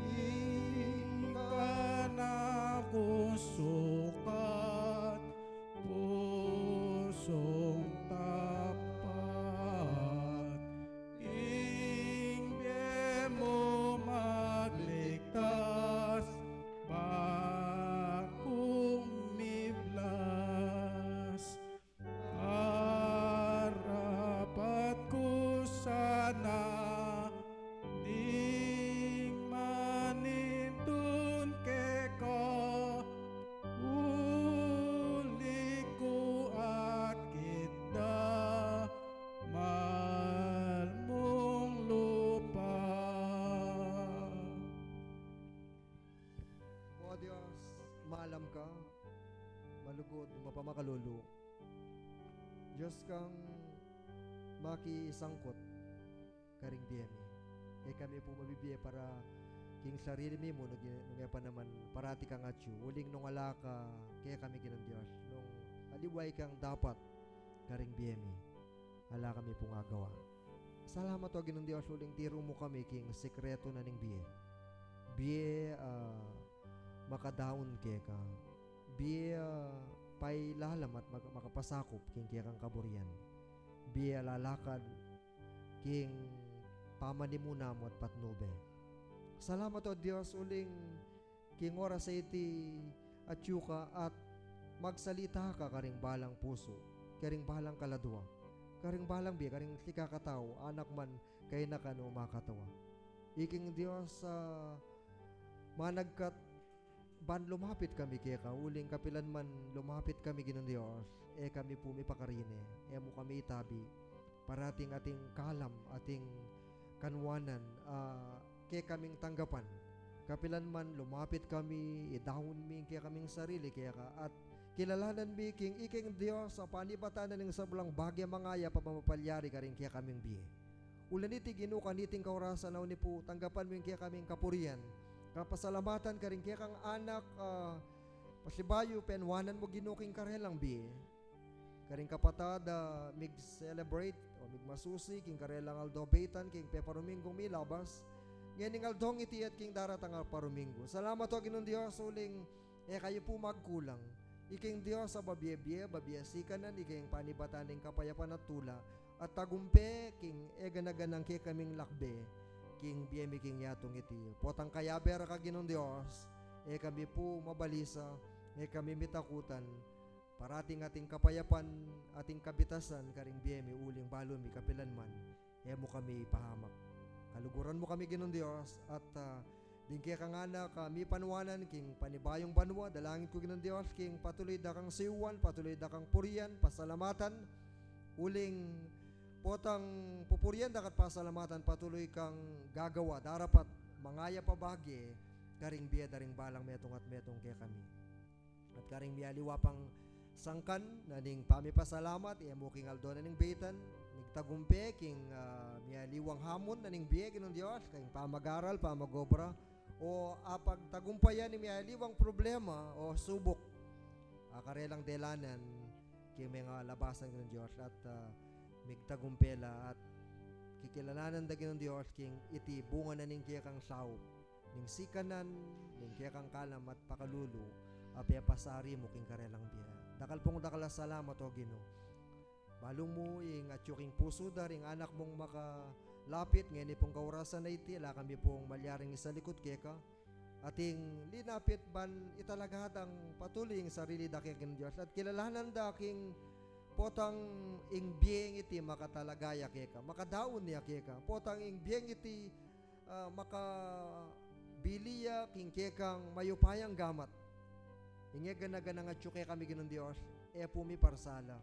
Speaker 3: Ika na ko sukat, pusong tapat, ingbe mo magligtas, bakong miblas. Harapat ko sana, ning manindun ke ka, uli ko akit da, mahal mong lupa.
Speaker 2: O Dios, maalam ka, malugod, mapamakalulu. Diyos kang makisangkot karing biyemi. E kami po mabibiye para king sarili mo nung pa naman parati kang atyu. Uling nung alaka, kaya kami kinong Diyos. Nung aliway kang dapat karing biyemi. Hala kami pong agawa. Salamat o ginong Diyos, uling tiro mo kami king sekreto na ning biye. Biye makadaon kaya ka. Biye pay lalam at makapasakop king kaya kang kaburian. Biye lalakad king pamanimuna mo at patnube. Salamat o Diyos uling king oras sa iti at yuka at magsalita ka karing balang puso, karing balang kaladwa, karing balang biye, karing sikakataw, anak man kay na kano makatawa. Iking Diyos managkat ban lumapit kami kaya ka, uling kapilan man lumapit kami ginong Diyos, e kami pumipakarine, e mo kami itabi, parating ating kalam, ating kanwanan, kaya kaming tanggapan. Kapilan man lumapit kami, idahon mi kaya kaming sarili, kaya ka, at kilalanan mi king iking Diyos sa panibatanan ng sablang bagya mangaya pamamapalyari ka rin kaya kaming biye. Ulan iti ginukan iting kaurasan na ni po, tanggapan mo kaya kaming kapurian, kapasalamatan ka rin kaya kang anak, pasibayo, penwanan mo ginuking karelang biye. Karing kapatad, mig-celebrate o mig-masusi, king karelang aldobetan, king peparumingong milabas, ngayon aldong iti at king daratang alparuminggo. Salamat o ginong Diyos, uling, kayo po magkulang. Iking Diyos sa babiye-biye, babiyasikanan, iking panibataning kapayapan at tula, at tagumpe, king eganaganang kay kaming lakbe, king biyemi king yatong iti. Potang kayaber ka ginong Diyos, kami po mabalisa, kami mitakutan, parating ating kapayapan, ating kabitasan, karing biyemi, uling balon, mi kapilan man, mo kami pahamak. Kaluguran mo kami ginong Diyos, at din kaya kang anak, mi panwanan, king panibayong banwa, dalangin ko ginong Diyos, king patuloy da kang siwan, patuloy da kang purian, pasalamatan, Uling potang pupurian dakat pasalamatan patuloy kang gagawa darapat mangaya pabagi karing biya daring balang metong at metong kay kami. At karing biya liwapang sangkan naning pamipasalamat iyamo king aldo naning beitan nigtagumpe king miya liwang hamon naning biya kinong Dios kay pamagaral pamagobra o apag tagumpayan ni miya liwang problema o subok karelang delanan kay mga labasan ng Diyos at migtagumpela at kikilalanan da ng Diyos king iti bunga na ning kaya kang sao ning sikanan ning kaya kang kalam at pakalulu apya pasari mo king karelang biya dakal pong dakala salamat o Ginoo balong mo ing atyo king puso daring anak mong makalapit ngayon pong kaurasan na iti ala kami pong malyaring isa likod keka ating linapit ban italaghatang patuloy ang sarili daking Diyos at kilalanan daking potang ing biyeng iti makatalagaya keka makadaon niya keka potang ing biyeng iti makabiliya king kekang mayupayang gamat inge ganaganang at syuke kami ginong Diyos pumi parsala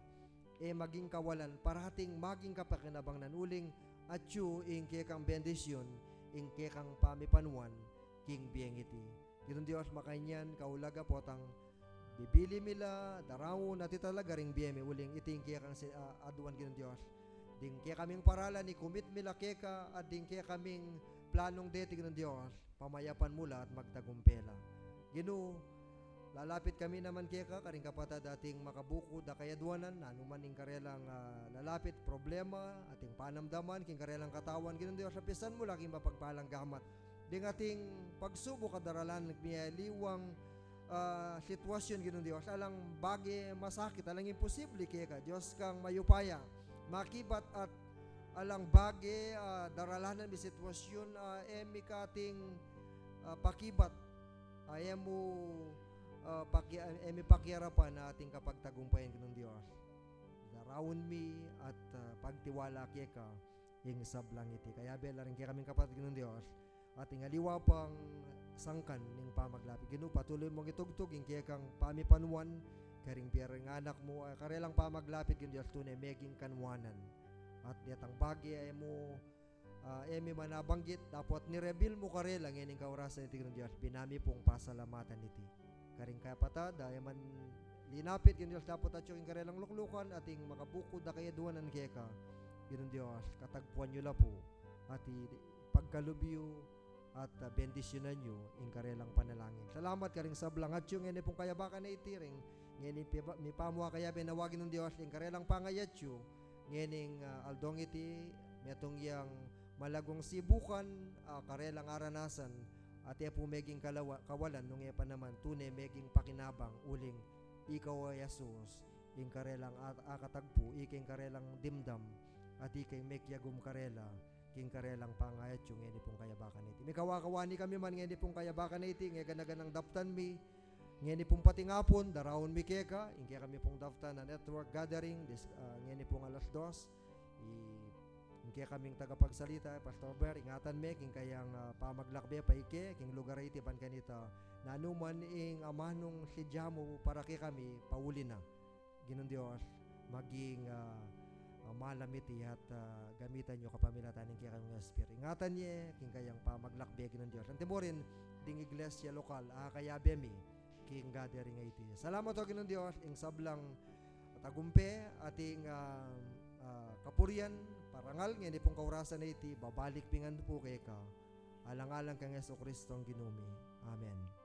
Speaker 2: maging kawalan parating maging kapakinabang nanuling at yu ing kekang bendisyon ing kekang pamipanuan king biyeng iti ginong Diyos makanyan kaulaga potang bibili mila darawon at italaga ring biyeme uling iting kaya kang aduan ginong Diyos ding kaya kaming paralan ni kumit mila keka at ding kaya kaming planong deti ginong Diyos pamayapan mula at magtagumpela Ginoo lalapit kami naman keka karing kapata dating makabuko da kayaduanan anuman ing karelang lalapit problema ating panamdaman king karelang katawan ginong Diyos apisan mo laking mapagpalang gamat ding ating pagsubok kadaralan nagmiyaliwang sitwasyon ginong Diyos alang bagi masakit alang imposible kaya Diyos kang mayupaya makibat at alang bagi daralanan mi sitwasyon emi kating pakibat ayemo emi pakiarapan na ating kapagtagumpayan ginong Diyos darawon mi at pagtiwala kaya ka ing sablang iti kaya bela rin kaya kaming kapatid ginong Diyos ating aliwa pang sangkan ning pamaglapit Ginoo patuloy mong itugtog ing kaya kang pamipanuan karing biyaring anak mo karelang pamaglapit kin Dios tunay meging kanwanan at ditang bagi ay mo emi manabanggit dapat nireveal mo karelang ining kaurasan iti kin Dios binami pong pasalamatan iti karing kapata dahil man linapit kin Dios dapat atyo ing karelang luklukan ating makabukod da kayaduanan kaya ka kin Dios katagpuan nyo la po at pagkalubyo at bendisyonan nyo ing karelang panalangin. Salamat karing sablang at yung ngeni pong kayabakan na itiring ngeni mi pamua kaya binawagin ng Dios ing karelang pangayat nyo ngening aldong iti metong yang malagong sibukan karelang aranasan at po meging kawalan nung pa naman tunay meging pakinabang uling ikaw ay Jesus ing karelang akatagpo iking karelang dimdam at ikay mekyagum karela king karelang pangayat yung ngeni pong kayabakan iti. May kawakawani kami man ngeni pong kayabakan iti, nga ganaganang daptan mi, ngeni pong patingapon, darawon mi keka, ing kaya kami pong daptan na network gathering, ngeni pong alas 2, ing kaya kaming tagapagsalita, Pastor Ber, ingatan mi, king kayang pamaglakbe paike, king lugar iti pan kanita, na anuman ing amanong sidyamo para kay kami, pauli na. Ginong Diyos, maging malamiti at gamitan nyo kapamilatan ng kaya kayong spirit. Ingatan niya, king kayang pamaglakbeg ng Diyos. Ang timorin, ding iglesia lokal, kaya bemi, king gathering iti. Salamat o ginong Diyos, ing sablang tagumpe, ating kapurian, parangal, ngayon pong kaurasan na iti, babalik pingan po kay ka, alang-alang kang Yeso Kristo ang ginumi. Amen.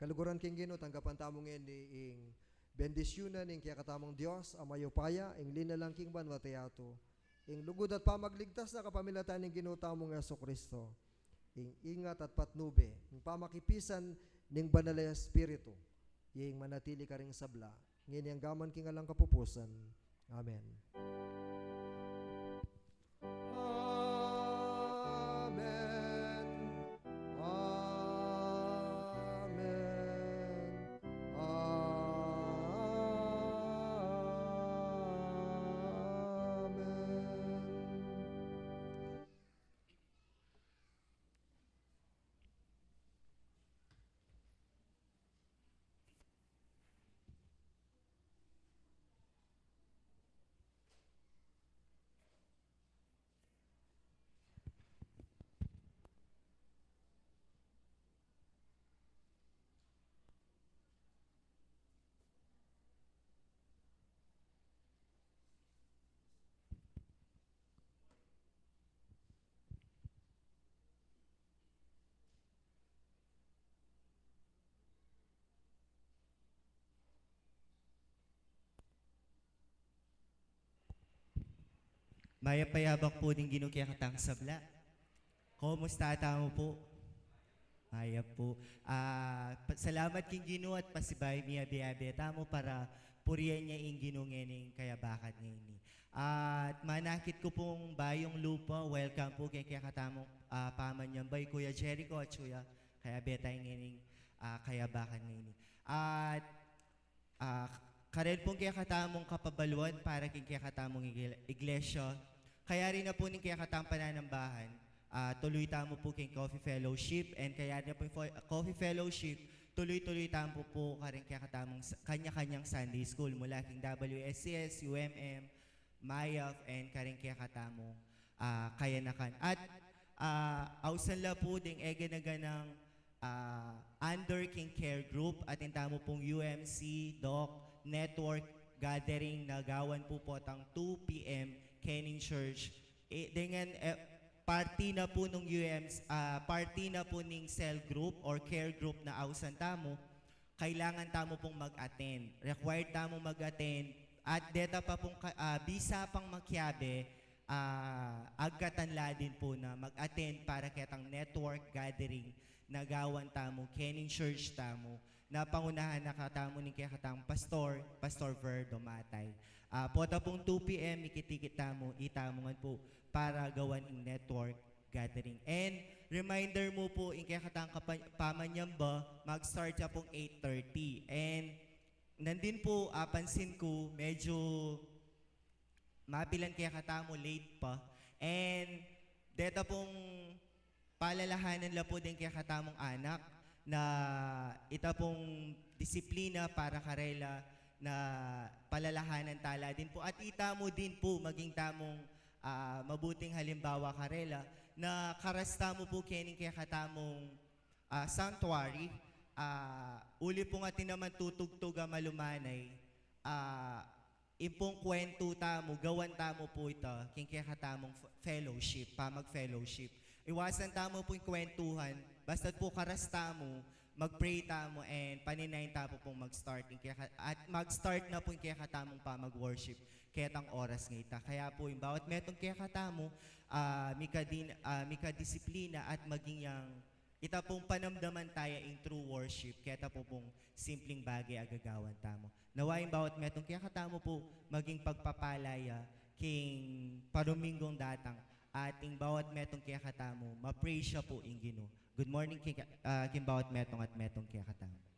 Speaker 2: Naluguran king Ginoo tanggapan tamo ngayon ing bendisyonan ing kaya katamong Dios amayo paya ing linalang king banwatayato. Ing lugod at pamagligtas na kapamilatan ning Ginoo tamong Jesucristo. Ing ingat at patnube, ing pamakipisan ning banal na Espiritu. Ing manatili ka ring sabla. Ngini ang gaman king alang kapupusan. Amen. Amen. Amen. Amen.
Speaker 4: Maya payabak po din ginukiyakatang sabla. Kumusta tamo po? Maya po. Salamat king Ginoo at pasibay miya biyabe tamo para puriyan niya ing ginungening kaya bakit ngayon. At manakit ko pong bayong lupa. Welcome po kay kakatamong paman niyan bay Kuya Jericho at Chuya. Kaya betay ngayon kaya bakit ngayon. At karel pong kaya katamong kapabaluan para king kaya katamong iglesia. Kaya rin na po ning kaya katamang pananambahan. Tuloy tamo po king Coffee Fellowship and kaya rin na po yung Coffee Fellowship. Tuloy-tuloy tamo po karing kaya katamong kanya-kanyang Sunday School mula king WSCS, UMM, MAYAF and karing kaya katamong kayanakan. At ausan la po ding eganaganang under king care group at intamo pong UMC, DOC, network gathering na gawan po potang 2 p.m. Kening Church. Dengan party na po nung party na po ning cell group or care group na ausan tamo, kailangan tamo pong mag-attend. Required tamo mag-attend at deta pa pong bisa pang makyabe agkatanla din po na mag-attend para ketang network gathering na gawan tamo Kening Church tamo na pangunahan na katamo ni kaya katang Pastor Ver Domatay. Pota pong 2 p.m. ikitikit tamo, itamongan po para gawan in network gathering. And reminder mo po in kaya katang pamanyan ba, mag-start siya pong 8:30. And nandin po, pansin ko, medyo mapilan kaya katamo late pa. And deta pong palalahanan la po din kaya katamong anak na ita pong disiplina para karela na palalahanan tala din po. At ita mo din po maging tamong mabuting halimbawa karela na karasta mo po kening kaya katamong sanctuary. Uli po nga tinaman tutugtog malumanay. Impong kwento tamo, gawan tamo po ito, king kaya katamong fellowship, pamag-fellowship. Iwasan tamo po yung kwentuhan, basta po karasta mo, mag-pray tamo and paninayin tamo pong mag-start. At mag-start na po yung kaya katamong pa mag-worship kaya tang oras ngayta. Kaya po yung bawat metong kaya katamo, mika disiplina at maging yang ita pong panamdaman tayo in true worship kaya ta po pong simpleng bagay agagawan tamo. Nawa yung bawat metong kaya katamo po maging pagpapalaya king paruminggong datang ating bawat metong kaya katamo, ma-praise siya po ing Ginoo. Good morning king bawat metong at metong kaya katamo.